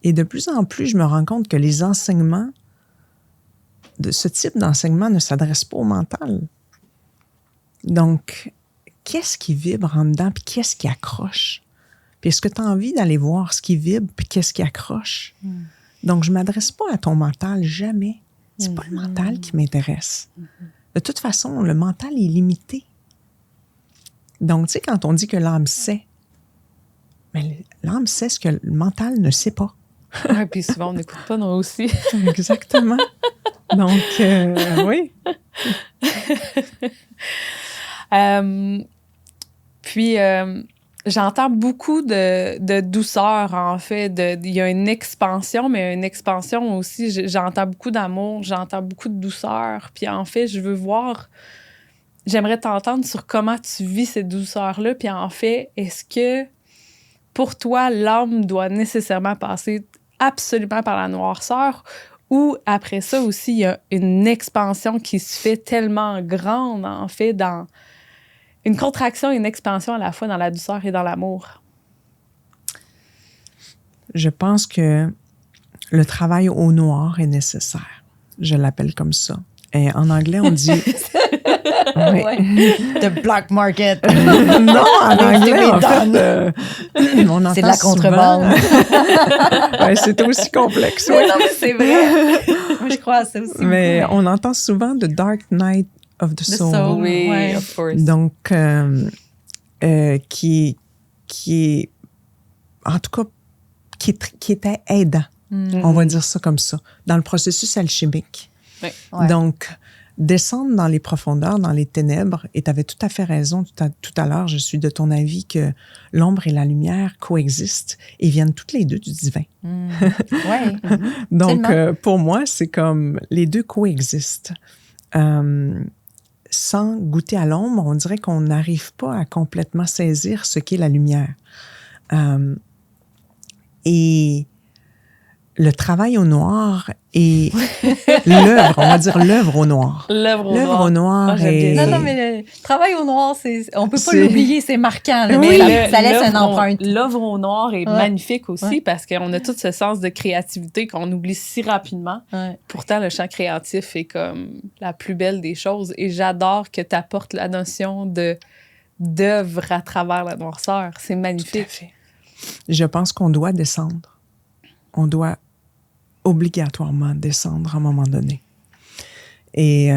Speaker 2: Et de plus en plus, je me rends compte que les enseignements, de ce type d'enseignement ne s'adressent pas au mental. Donc, qu'est-ce qui vibre en dedans, puis qu'est-ce qui accroche? Puis est-ce que tu as envie d'aller voir ce qui vibre, puis qu'est-ce qui accroche? Donc, je ne m'adresse pas à ton mental, jamais. C'est pas le mental qui m'intéresse. De toute façon, le mental est limité. Donc, tu sais, quand on dit que l'âme sait, mais l'âme sait ce que le mental ne sait pas.
Speaker 3: Oui, puis souvent, on n'écoute pas, nous aussi.
Speaker 2: Exactement. Donc, oui.
Speaker 3: Puis, j'entends beaucoup de douceur, en fait. Il y a une expansion, mais une expansion aussi. J'entends beaucoup d'amour, j'entends beaucoup de douceur. Puis, en fait, j'aimerais t'entendre sur comment tu vis cette douceur-là. Puis, en fait, est-ce que, pour toi, l'âme doit nécessairement passer absolument par la noirceur, ou après ça aussi, il y a une expansion qui se fait tellement grande, en fait, dans une contraction et une expansion à la fois dans la douceur et dans l'amour?
Speaker 2: Je pense que le travail au noir est nécessaire. Je l'appelle comme ça. Et en anglais, on dit... Oui.
Speaker 1: The black market.
Speaker 2: Non, en anglais, en fait, on entend
Speaker 1: c'est de la contrebande.
Speaker 2: Ouais, c'est aussi complexe.
Speaker 1: Oui. Non, mais c'est vrai. Moi, je crois à ça aussi.
Speaker 2: Mais on entend souvent The Dark Night of the Soul.
Speaker 3: Oui,
Speaker 1: ouais.
Speaker 3: of course.
Speaker 2: Donc, qui est, en tout cas, qui était aidant. On va dire ça comme ça, dans le processus alchimique.
Speaker 3: Oui.
Speaker 1: Ouais.
Speaker 2: Donc, descendre dans les profondeurs, dans les ténèbres, et tu avais tout à fait raison tout à l'heure, je suis de ton avis que l'ombre et la lumière coexistent et viennent toutes les deux du divin.
Speaker 1: Ouais.
Speaker 2: Donc, pour moi, c'est comme les deux coexistent. Sans goûter à l'ombre, on dirait qu'on n'arrive pas à complètement saisir ce qu'est la lumière. Et le travail au noir et l'œuvre, on va dire l'œuvre au noir.
Speaker 3: L'œuvre au noir.
Speaker 2: est...
Speaker 1: Non, mais le travail au noir, on peut pas l'oublier, c'est marquant. Là,
Speaker 2: Oui,
Speaker 1: mais ça laisse une empreinte.
Speaker 3: L'œuvre au noir est magnifique aussi parce qu'on a tout ce sens de créativité qu'on oublie si rapidement.
Speaker 1: Ouais.
Speaker 3: Pourtant, le champ créatif est comme la plus belle des choses. Et j'adore que tu apportes la notion d'œuvre à travers la noirceur. C'est magnifique.
Speaker 2: Tout à fait. Je pense qu'on doit descendre. On doit obligatoirement descendre à un moment donné. Et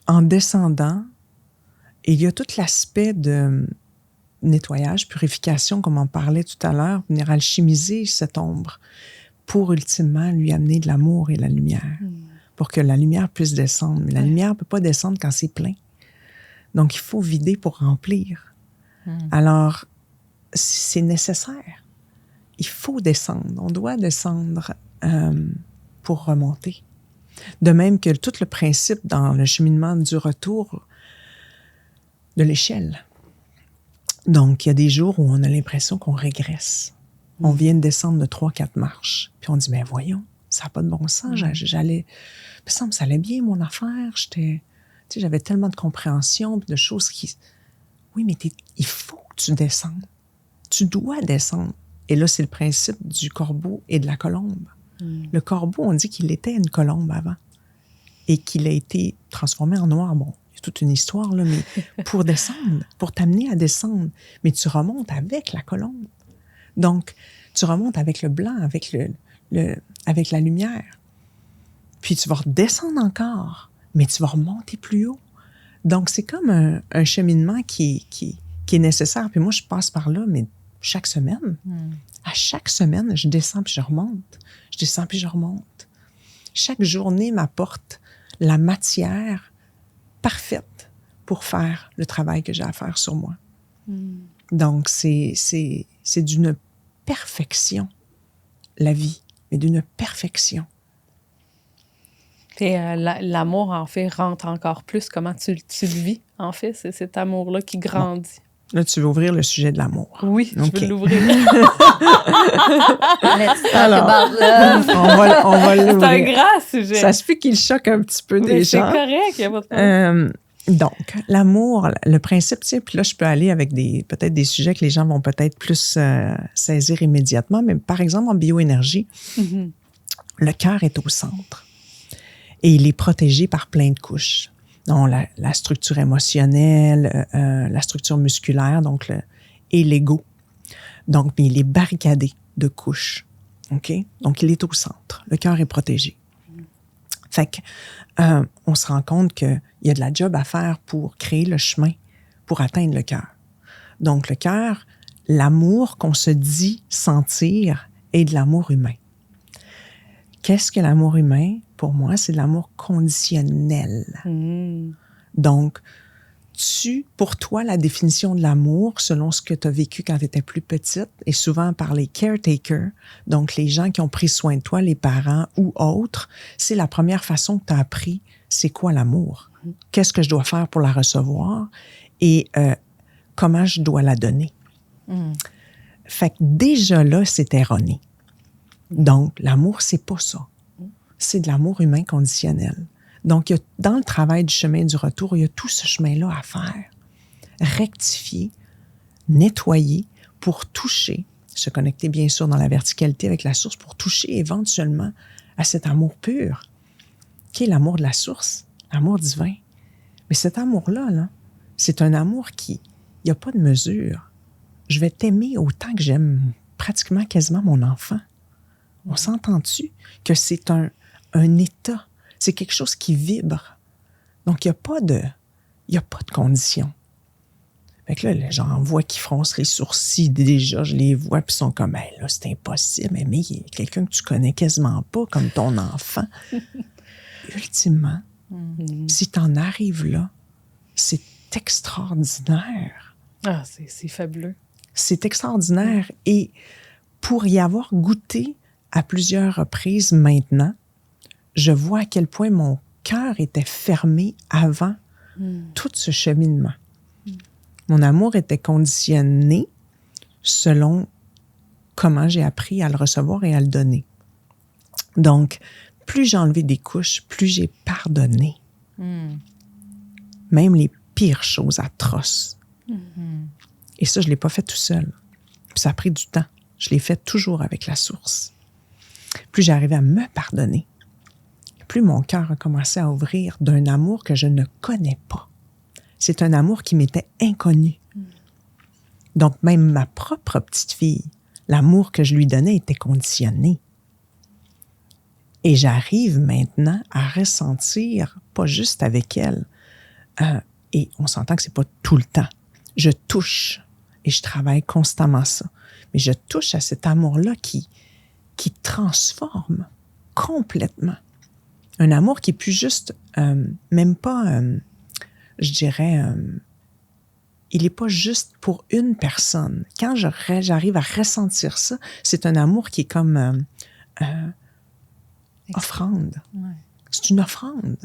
Speaker 2: en descendant, il y a tout l'aspect de nettoyage, purification, comme on parlait tout à l'heure, venir alchimiser cette ombre pour ultimement lui amener de l'amour et la lumière, pour que la lumière puisse descendre. Mais la lumière ne peut pas descendre quand c'est plein. Donc, il faut vider pour remplir. Alors, c'est nécessaire. Il faut descendre. On doit descendre pour remonter. De même que tout le principe dans le cheminement du retour de l'échelle. Donc, il y a des jours où on a l'impression qu'on régresse. On vient de descendre de 3-4 marches. Puis on dit, mais voyons, ça n'a pas de bon sens. J'allais... Il me semble que ça allait bien, mon affaire. J'avais tellement de compréhension, de choses qui... Oui, mais il faut que tu descendes. Tu dois descendre. Et là, c'est le principe du corbeau et de la colombe. Le corbeau, on dit qu'il était une colombe avant et qu'il a été transformé en noir. Bon, il y a toute une histoire, là, mais pour descendre, pour t'amener à descendre. Mais tu remontes avec la colombe. Donc, tu remontes avec le blanc, avec avec la lumière. Puis tu vas redescendre encore, mais tu vas remonter plus haut. Donc, c'est comme un cheminement qui est nécessaire. Puis moi, je passe par là, mais chaque semaine. À chaque semaine, je descends puis je remonte. Je descends puis je remonte. Chaque journée m'apporte la matière parfaite pour faire le travail que j'ai à faire sur moi. Donc, c'est d'une perfection, la vie, mais d'une perfection.
Speaker 3: Et l'amour, en fait, rentre encore plus. Comment tu le vis, en fait? C'est cet amour-là qui grandit. Bon.
Speaker 2: Là, tu veux ouvrir le sujet de l'amour.
Speaker 3: Oui, je veux l'ouvrir.
Speaker 2: Alors, on va l'ouvrir.
Speaker 3: C'est un grand sujet.
Speaker 2: Ça se fait qu'il choque un petit peu des gens.
Speaker 3: C'est correct, il n'y a pas de problème.
Speaker 2: Donc, l'amour, le principe, tu sais, puis là, je peux aller avec peut-être des sujets que les gens vont peut-être plus saisir immédiatement, mais par exemple, en bioénergie, le cœur est au centre et il est protégé par plein de couches. Donc, la structure émotionnelle, la structure musculaire, donc et l'ego. Donc, il est barricadé de couches. OK? Donc, il est au centre. Le cœur est protégé. Fait que, on se rend compte qu'il y a de la job à faire pour créer le chemin pour atteindre le cœur. Donc, le cœur, l'amour qu'on se dit sentir est de l'amour humain. Qu'est-ce que l'amour humain? Pour moi, c'est de l'amour conditionnel. Donc, pour toi, la définition de l'amour, selon ce que tu as vécu quand tu étais plus petite, et souvent par les caretakers, donc les gens qui ont pris soin de toi, les parents ou autres, c'est la première façon que tu as appris c'est quoi l'amour. Qu'est-ce que je dois faire pour la recevoir et comment je dois la donner. Fait que déjà là, c'est erroné. Donc, l'amour, c'est pas ça. C'est de l'amour humain conditionnel. Donc, dans le travail du chemin du retour, il y a tout ce chemin-là à faire. Rectifier, nettoyer pour toucher, se connecter bien sûr dans la verticalité avec la source pour toucher éventuellement à cet amour pur, qui est l'amour de la source, l'amour divin. Mais cet amour-là, là, c'est un amour qui, il n'y a pas de mesure. Je vais t'aimer autant que j'aime pratiquement quasiment mon enfant. On s'entend-tu que c'est un état? C'est quelque chose qui vibre. Donc, il n'y a pas de condition. Fait que là, les gens en voient qui froncent les sourcils. Déjà, je les vois, puis ils sont comme, hey, là, c'est impossible. Mais il y a quelqu'un que tu connais quasiment pas, comme ton enfant. Ultimement, si tu en arrives là, c'est extraordinaire.
Speaker 3: Ah, c'est fabuleux.
Speaker 2: C'est extraordinaire. Et pour y avoir goûté à plusieurs reprises maintenant, je vois à quel point mon cœur était fermé avant tout ce cheminement. Mon amour était conditionné selon comment j'ai appris à le recevoir et à le donner. Donc, plus j'ai enlevé des couches, plus j'ai pardonné. Même les pires choses atroces. Et ça, je ne l'ai pas fait tout seul. Puis ça a pris du temps. Je l'ai fait toujours avec la source. Plus j'arrivais à me pardonner, plus mon cœur a commencé à ouvrir d'un amour que je ne connais pas. C'est un amour qui m'était inconnu. Donc, même ma propre petite fille, l'amour que je lui donnais était conditionné. Et j'arrive maintenant à ressentir, pas juste avec elle, et on s'entend que c'est pas tout le temps. Je touche, et je travaille constamment ça, mais je touche à cet amour-là qui transforme complètement. Un amour qui est plus juste, même pas, je dirais, il n'est pas juste pour une personne. Quand j'arrive à ressentir ça, c'est un amour qui est comme offrande.
Speaker 1: Ouais.
Speaker 2: C'est une offrande.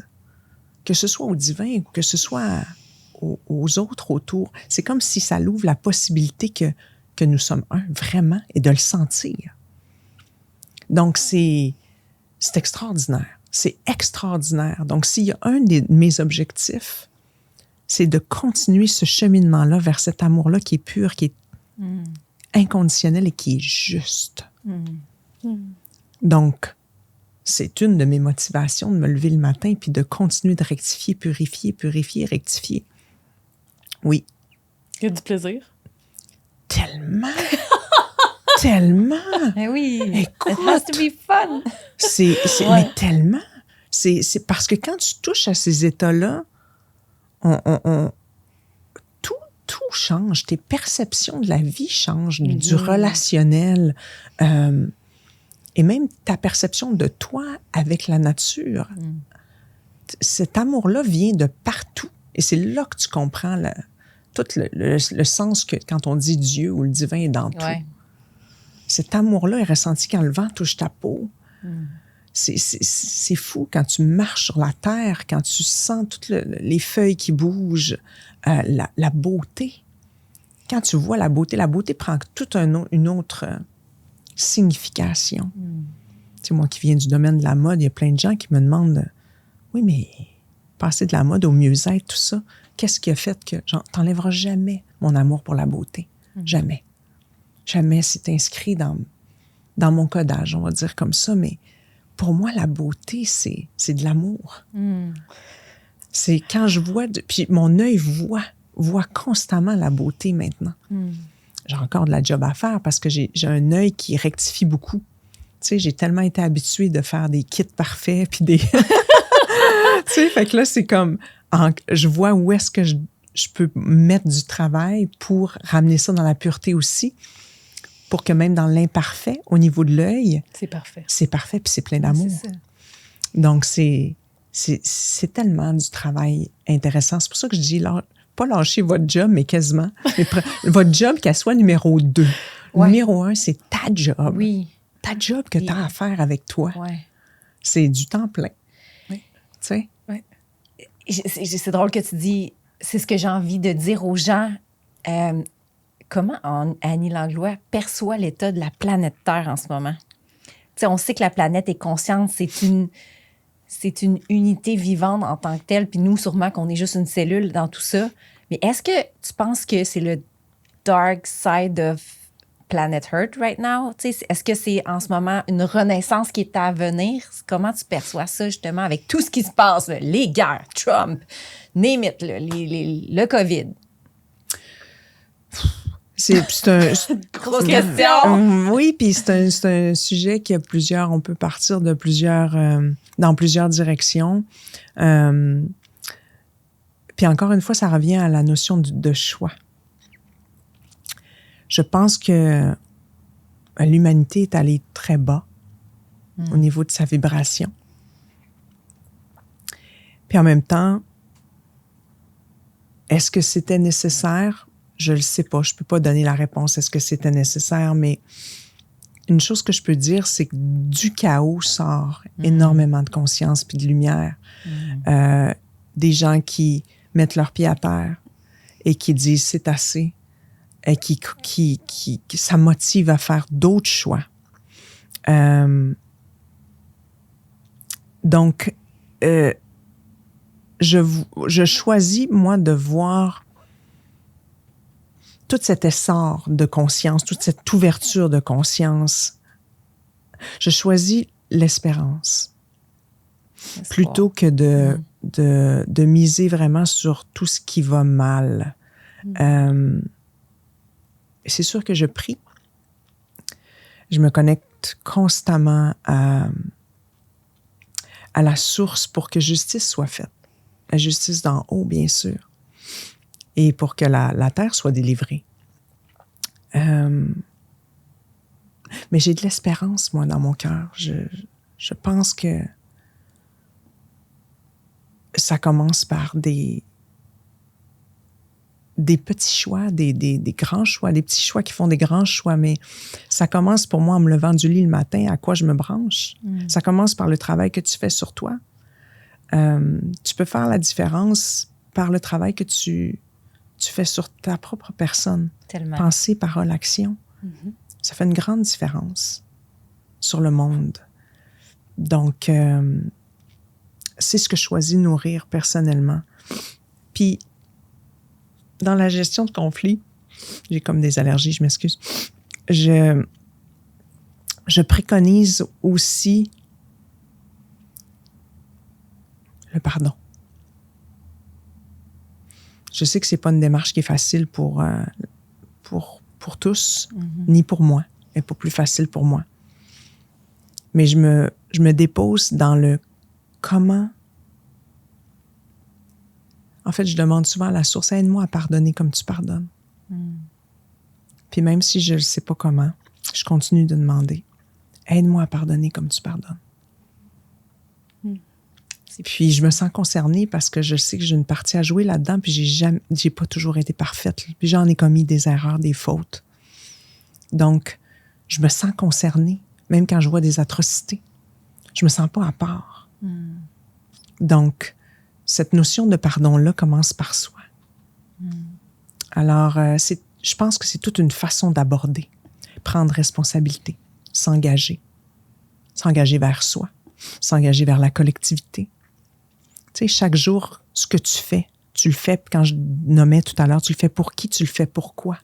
Speaker 2: Que ce soit au divin ou que ce soit aux autres autour. C'est comme si ça l'ouvre la possibilité que nous sommes un, vraiment, et de le sentir. Donc, c'est extraordinaire. C'est extraordinaire. Donc, s'il y a un de mes objectifs, c'est de continuer ce cheminement-là vers cet amour-là qui est pur, qui est inconditionnel et qui est juste. Donc, c'est une de mes motivations de me lever le matin puis de continuer de rectifier, purifier, rectifier. Oui.
Speaker 3: Il y a du plaisir.
Speaker 2: Tellement! Tellement!
Speaker 1: Ben oui!
Speaker 2: Écoute!
Speaker 1: It has to be fun!
Speaker 2: Mais tellement! C'est parce que quand tu touches à ces états-là, tout change. Tes perceptions de la vie changent, du relationnel, et même ta perception de toi avec la nature. Cet amour-là vient de partout. Et c'est là que tu comprends tout le sens que quand on dit Dieu ou le divin est dans tout. Cet amour-là est ressenti quand le vent touche ta peau. C'est fou quand tu marches sur la terre, quand tu sens toutes les feuilles qui bougent, la beauté. Quand tu vois la beauté prend toute une autre signification. Tu sais, moi qui viens du domaine de la mode, il y a plein de gens qui me demandent « Oui, mais passer de la mode au mieux-être, tout ça, qu'est-ce qui a fait que... t'enlèveras jamais mon amour pour la beauté. Jamais. Jamais, c'est inscrit dans mon codage, on va dire comme ça, mais pour moi, la beauté, c'est de l'amour. C'est quand je vois... Puis mon œil voit constamment la beauté maintenant. J'ai encore de la job à faire parce que j'ai un œil qui rectifie beaucoup. Tu sais, j'ai tellement été habituée de faire des kits parfaits, puis des... tu sais, fait que là, c'est comme... je vois où est-ce que je peux mettre du travail pour ramener ça dans la pureté aussi, pour que même dans l'imparfait, au niveau de l'œil...
Speaker 3: C'est parfait. C'est
Speaker 2: parfait, puis c'est plein d'amour.
Speaker 1: C'est ça.
Speaker 2: Donc, c'est tellement du travail intéressant. C'est pour ça que je dis, pas lâcher votre job, mais quasiment. Mais votre job, qu'elle soit numéro 2.
Speaker 1: Ouais.
Speaker 2: Numéro 1, c'est ta job.
Speaker 1: Oui.
Speaker 2: Ta job que tu as à faire avec toi.
Speaker 1: Ouais.
Speaker 2: C'est du temps plein.
Speaker 3: Oui.
Speaker 2: Tu sais?
Speaker 3: Oui.
Speaker 1: C'est drôle que tu dis, c'est ce que j'ai envie de dire aux gens. Comment Annie Langlois perçoit l'état de la planète Terre en ce moment? Tu sais, on sait que la planète est consciente, c'est une unité vivante en tant que telle, puis nous, sûrement qu'on est juste une cellule dans tout ça. Mais est-ce que tu penses que c'est le dark side of Planet Earth right now? Tu sais, est-ce que c'est en ce moment une renaissance qui est à venir? Comment tu perçois ça, justement, avec tout ce qui se passe, là, les guerres, Trump, name it, là, le COVID?
Speaker 2: C'est
Speaker 1: Grosse question!
Speaker 2: Oui, puis c'est un sujet qui a on peut partir de dans plusieurs directions. Puis encore une fois, ça revient à la notion de choix. Je pense que l'humanité est allée très bas au niveau de sa vibration. Puis en même temps, est-ce que c'était nécessaire? Je le sais pas. Je peux pas donner la réponse. Est-ce que c'était nécessaire? Mais une chose que je peux dire, c'est que du chaos sort énormément de conscience puis de lumière. Des gens qui mettent leurs pieds à terre et qui disent c'est assez, et qui ça motive à faire d'autres choix. Donc, je choisis, moi, de voir tout cet essor de conscience, toute cette ouverture de conscience. Je choisis l'espérance plutôt que de miser vraiment sur tout ce qui va mal. C'est sûr que je prie. Je me connecte constamment à la source pour que justice soit faite. La justice d'en haut, bien sûr. Et pour que la terre soit délivrée. Mais j'ai de l'espérance, moi, dans mon cœur. Je pense que ça commence par des petits choix, des grands choix, des petits choix qui font des grands choix, mais ça commence pour moi en me levant du lit le matin, à quoi je me branche. Ça commence par le travail que tu fais sur toi. Tu peux faire la différence par le travail que tu fais sur ta propre personne.
Speaker 1: Tellement.
Speaker 2: Pensée, parole, action. Ça fait une grande différence sur le monde. Donc, c'est ce que je choisis de nourrir personnellement. Puis, dans la gestion de conflits, j'ai comme des allergies, je m'excuse, je préconise aussi le pardon. Je sais que c'est pas une démarche qui est facile pour tous, ni pour moi. Elle n'est pas plus facile pour moi. Mais je me dépose dans le comment. En fait, je demande souvent à la source, aide-moi à pardonner comme tu pardonnes. Puis même si je ne sais pas comment, je continue de demander, aide-moi à pardonner comme tu pardonnes. Puis je me sens concernée parce que je sais que j'ai une partie à jouer là-dedans, puis j'ai pas toujours été parfaite. Puis j'en ai commis des erreurs, des fautes. Donc, je me sens concernée, même quand je vois des atrocités. Je me sens pas à part. Donc, cette notion de pardon-là commence par soi. Alors, je pense que c'est toute une façon d'aborder, prendre responsabilité, s'engager vers soi, s'engager vers la collectivité. Tu sais, chaque jour, ce que tu le fais, quand je nommais tout à l'heure, tu le fais pour qui, tu le fais pourquoi.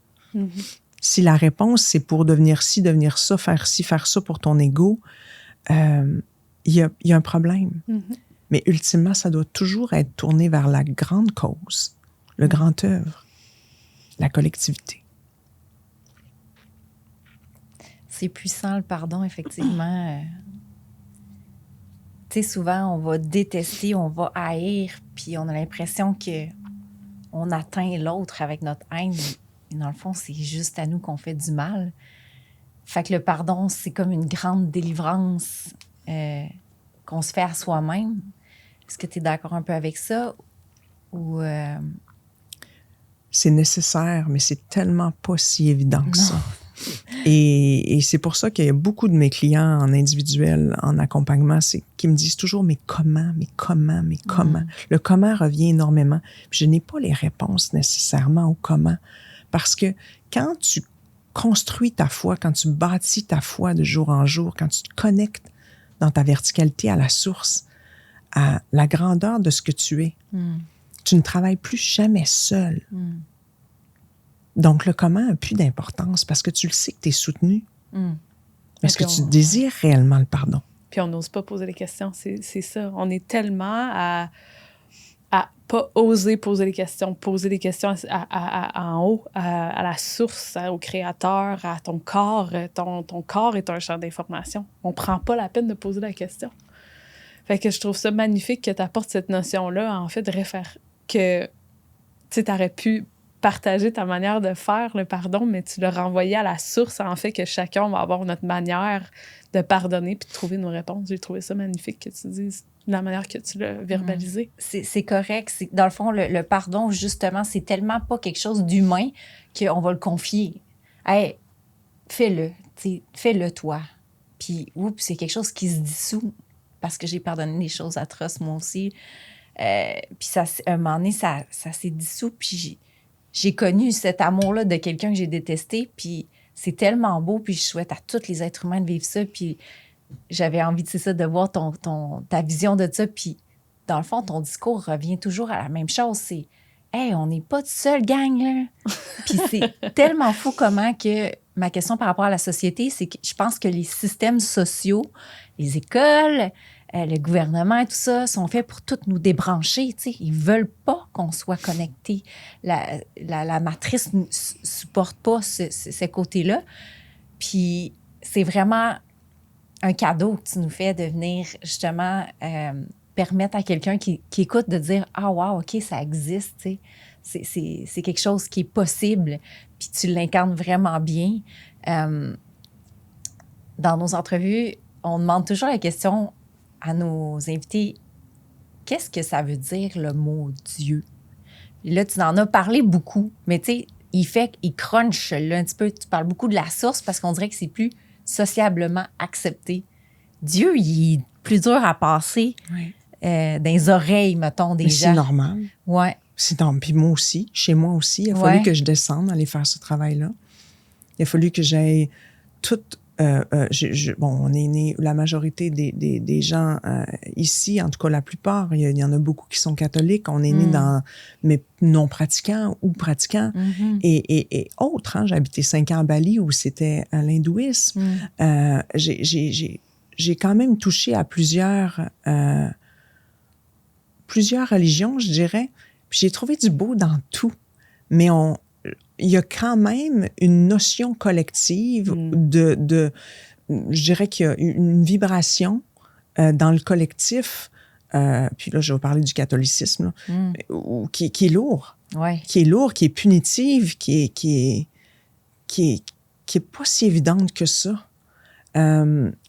Speaker 2: Si la réponse, c'est pour devenir ci, devenir ça, faire ci, faire ça pour ton ego, il y a un problème. Mais ultimement, ça doit toujours être tourné vers la grande cause, le grand œuvre, la collectivité.
Speaker 1: C'est puissant, le pardon, effectivement. Tu sais, souvent, on va détester, on va haïr, puis on a l'impression qu'on atteint l'autre avec notre haine. Et dans le fond, c'est juste à nous qu'on fait du mal. Fait que le pardon, c'est comme une grande délivrance qu'on se fait à soi-même. Est-ce que tu es d'accord un peu avec ça? Ou
Speaker 2: C'est nécessaire, mais c'est tellement pas si évident que ça. Et c'est pour ça qu'il y a beaucoup de mes clients en individuel, en accompagnement, qui me disent toujours « mais comment? Le comment revient énormément. Puis je n'ai pas les réponses nécessairement au comment. Parce que quand tu construis ta foi, quand tu bâtis ta foi de jour en jour, quand tu te connectes dans ta verticalité à la source, à la grandeur de ce que tu es, tu ne travailles plus jamais seul. Donc, le comment n'a plus d'importance parce que tu le sais que tu es soutenu. Est-ce que tu désires réellement le pardon?
Speaker 3: Puis on n'ose pas poser les questions, c'est ça. On est tellement à pas oser poser les questions en haut, à la source, au créateur, à ton corps. Ton corps est un champ d'information. On prend pas la peine de poser la question. Fait que je trouve ça magnifique que tu apportes cette notion-là, en fait, de que tu aurais pu partager ta manière de faire le pardon, mais tu le renvoyais à la source, en fait, que chacun va avoir notre manière de pardonner puis de trouver nos réponses. J'ai trouvé ça magnifique que tu dises de la manière que tu l'as verbalisé.
Speaker 1: C'est correct. Dans le fond, le pardon, justement, c'est tellement pas quelque chose d'humain qu'on va le confier. Hey, fais-le. Fais-le toi. Puis, oups, c'est quelque chose qui se dissout parce que j'ai pardonné des choses atroces, moi aussi. Puis, à un moment donné, ça s'est dissous. Puis, j'ai connu cet amour-là de quelqu'un que j'ai détesté. Puis, c'est tellement beau. Puis, je souhaite à tous les êtres humains de vivre ça. Puis, j'avais envie, c'est ça, de voir ta vision de ça. Puis, dans le fond, ton discours revient toujours à la même chose. C'est « Hey, on n'est pas tout seul, gang, là! » Puis c'est tellement fou comment que ma question par rapport à la société, c'est que je pense que les systèmes sociaux, les écoles, le gouvernement et tout ça, sont faits pour toutes nous débrancher, tu sais. Ils veulent pas qu'on soit connectés. La matrice ne supporte pas ce côté-là. Puis c'est vraiment un cadeau que tu nous fais de venir justement permettre à quelqu'un qui écoute de dire « Ah, wow, OK, ça existe, tu sais. C'est quelque chose qui est possible. » Puis tu l'incarnes vraiment bien. Dans nos entrevues, on demande toujours la question à nos invités « Qu'est-ce que ça veut dire le mot Dieu? » Là, tu en as parlé beaucoup, mais tu sais, il crunch là, un petit peu. Tu parles beaucoup de la source parce qu'on dirait que c'est plus sociablement accepté. Dieu, il est plus dur à passer.
Speaker 2: Oui.
Speaker 1: dans les oreilles, mettons, des
Speaker 2: Mais
Speaker 1: gens.
Speaker 2: c'est normal.
Speaker 1: Ouais.
Speaker 2: Puis moi aussi, chez moi aussi, il a fallu que je descende aller faire ce travail-là. Il a fallu que j'aille tout... on est né, la majorité des gens ici, en tout cas la plupart, il y en a beaucoup qui sont catholiques. On est né dans, mais non pratiquants ou pratiquants et autres. Hein. J'ai habité 5 ans à Bali où c'était l'hindouisme. J'ai quand même touché à plusieurs religions, je dirais. Puis j'ai trouvé du beau dans tout. Mais il y a quand même une notion collective je dirais qu'il y a une vibration dans le collectif, puis là, je vais parler du catholicisme, là, qui est lourd.
Speaker 1: Ouais.
Speaker 2: Qui est lourd, qui est punitive, qui est pas si évidente que ça.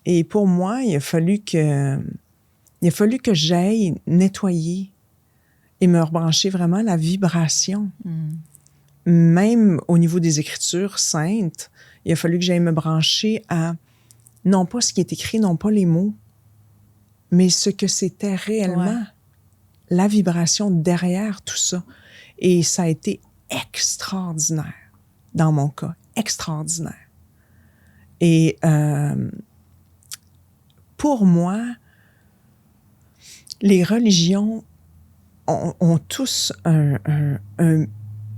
Speaker 2: Et pour moi, il a fallu que j'aille nettoyer et me rebrancher vraiment à la vibration. Même au niveau des Écritures saintes, il a fallu que j'aille me brancher à, non pas ce qui est écrit, non pas les mots, mais ce que c'était réellement, la vibration derrière tout ça. Et ça a été extraordinaire, dans mon cas, extraordinaire. Et pour moi, les religions ont tous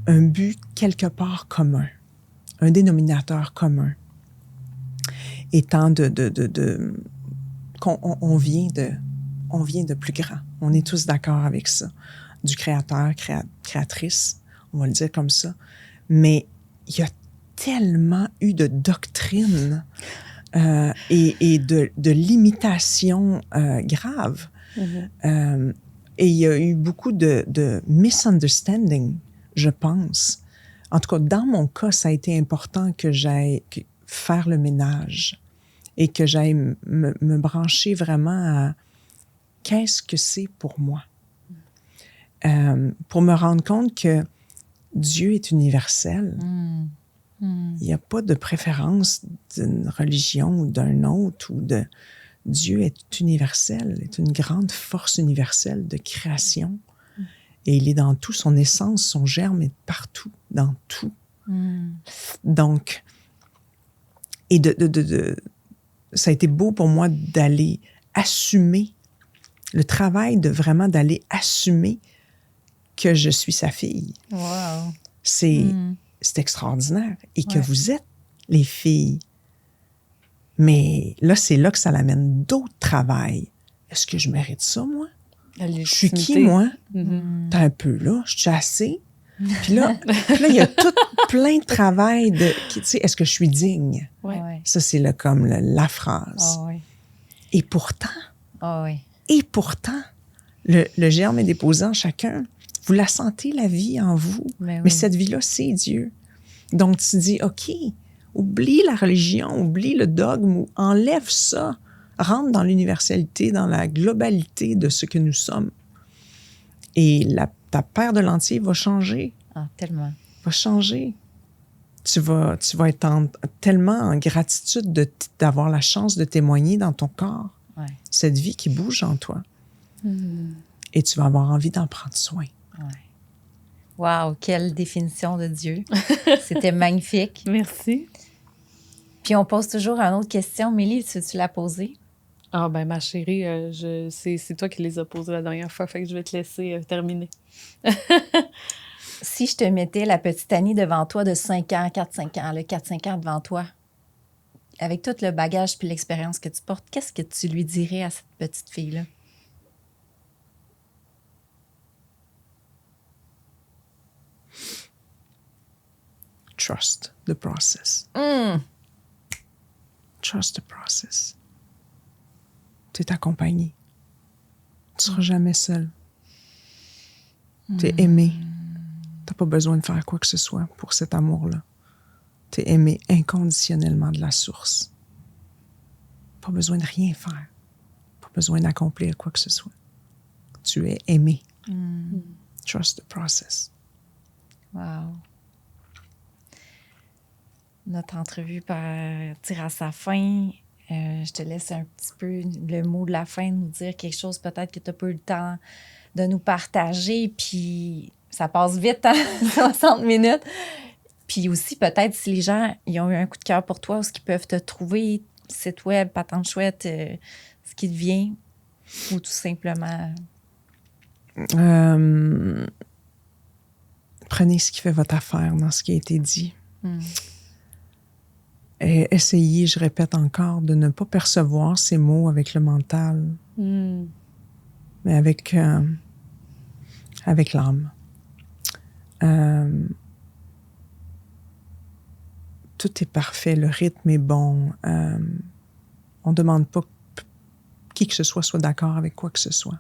Speaker 2: un but quelque part commun, un dénominateur commun, étant qu'on vient de plus grand. On est tous d'accord avec ça, du créateur, créatrice, on va le dire comme ça. Mais il y a tellement eu de doctrines et de limitations graves. Et il y a eu beaucoup de misunderstanding, je pense. En tout cas, dans mon cas, ça a été important que j'aille faire le ménage et que j'aille me brancher vraiment à qu'est-ce que c'est pour moi. Pour me rendre compte que Dieu est universel. Il n'y a pas de préférence d'une religion ou d'un autre Dieu est universel, est une grande force universelle de création. Et il est dans tout, son essence, son germe est partout, dans tout. Donc, et ça a été beau pour moi d'aller assumer, le travail de vraiment d'aller assumer que je suis sa fille.
Speaker 1: Wow.
Speaker 2: C'est extraordinaire. Et que vous êtes les filles. Mais là, c'est là que ça l'amène d'autres travails. Est-ce que je mérite ça, moi? Je suis qui, moi? T'as un peu là, je suis assez. Puis là, il y a tout plein de travail tu sais, est-ce que je suis digne?
Speaker 1: Ouais.
Speaker 2: Ça, c'est comme la phrase.
Speaker 1: Oh, oui.
Speaker 2: Et pourtant, le germe est déposé en chacun. Vous la sentez, la vie en vous. Mais cette vie-là, c'est Dieu. Donc, tu dis, OK, oublie la religion, oublie le dogme, enlève ça, rentre dans l'universalité, dans la globalité de ce que nous sommes. Et ta paire de lentilles va changer.
Speaker 1: Ah, tellement.
Speaker 2: Va changer. Tu vas être tellement en gratitude d'avoir la chance de témoigner dans ton corps cette vie qui bouge en toi. Et tu vas avoir envie d'en prendre soin.
Speaker 1: Wow, quelle définition de Dieu. C'était magnifique.
Speaker 3: Merci.
Speaker 1: Puis on pose toujours une autre question. Mélie, veux-tu la poser?
Speaker 3: Ah ben ma chérie, c'est toi qui les as posées la dernière fois, fait que je vais te laisser terminer.
Speaker 1: Si je te mettais la petite Annie devant toi de 5 ans, 4-5 ans, le 4-5 ans devant toi, avec tout le bagage puis l'expérience que tu portes, qu'est-ce que tu lui dirais à cette petite fille-là?
Speaker 2: Trust the process. Trust the process. Tu es accompagné. Tu ne seras jamais seul. Tu es aimé. Tu n'as pas besoin de faire quoi que ce soit pour cet amour-là. Tu es aimé inconditionnellement de la source. Pas besoin de rien faire. Pas besoin d'accomplir quoi que ce soit. Tu es aimé. Trust the process.
Speaker 1: Wow. Notre entrevue tire à sa fin. Je te laisse un petit peu le mot de la fin, nous dire quelque chose peut-être que tu n'as pas eu le temps de nous partager. Puis ça passe vite, hein? 60 minutes. Puis aussi, peut-être, si les gens ils ont eu un coup de cœur pour toi, où est-ce qu'ils peuvent te trouver, site web, Patente Chouette, ce qui te vient, ou tout simplement...
Speaker 2: Prenez ce qui fait votre affaire dans ce qui a été dit. Et essayez, je répète encore, de ne pas percevoir ces mots avec le mental, mais avec l'âme. Tout est parfait, le rythme est bon. On ne demande pas qui que ce soit d'accord avec quoi que ce soit.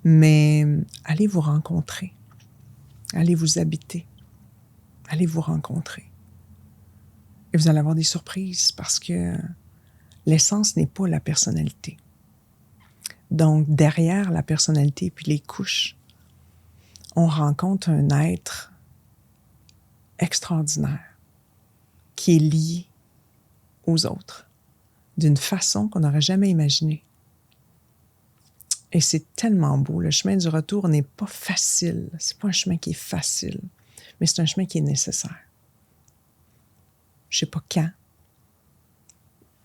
Speaker 2: Mais allez vous rencontrer. Allez vous habiter. Allez vous rencontrer. Et vous allez avoir des surprises parce que l'essence n'est pas la personnalité. Donc, derrière la personnalité puis les couches, on rencontre un être extraordinaire qui est lié aux autres d'une façon qu'on n'aurait jamais imaginée. Et c'est tellement beau. Le chemin du retour n'est pas facile. C'est pas un chemin qui est facile, mais c'est un chemin qui est nécessaire. Je sais pas quand.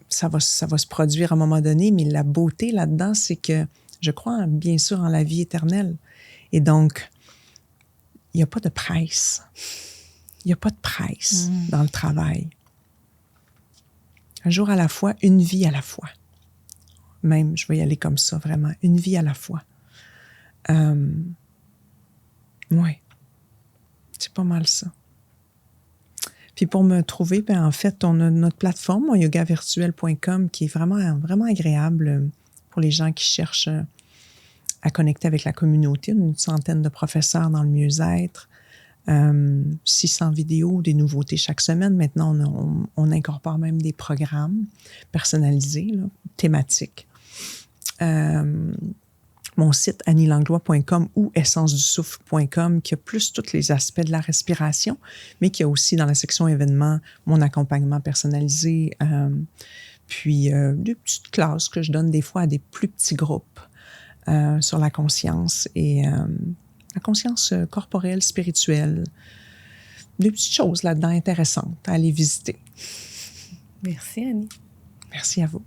Speaker 2: Ça va se produire à un moment donné, mais la beauté là-dedans, c'est que je crois bien sûr en la vie éternelle. Et donc, il n'y a pas de presse. Il n'y a pas de presse dans le travail. Un jour à la fois, une vie à la fois. Même, je vais y aller comme ça, vraiment. Une vie à la fois. Oui. C'est pas mal ça. Puis pour me trouver, ben en fait, on a notre plateforme, monyogavirtuel.com, qui est vraiment, vraiment agréable pour les gens qui cherchent à connecter avec la communauté. Une centaine de professeurs dans le mieux-être. 600 vidéos, des nouveautés chaque semaine. Maintenant, on incorpore même des programmes personnalisés, là, thématiques. Mon site annielanglois.com ou essencedusouffle.com qui a plus tous les aspects de la respiration, mais qui a aussi dans la section événements mon accompagnement personnalisé, puis des petites classes que je donne des fois à des plus petits groupes sur la conscience et la conscience corporelle, spirituelle. Des petites choses là-dedans intéressantes à aller visiter.
Speaker 3: Merci, Annie.
Speaker 2: Merci à vous.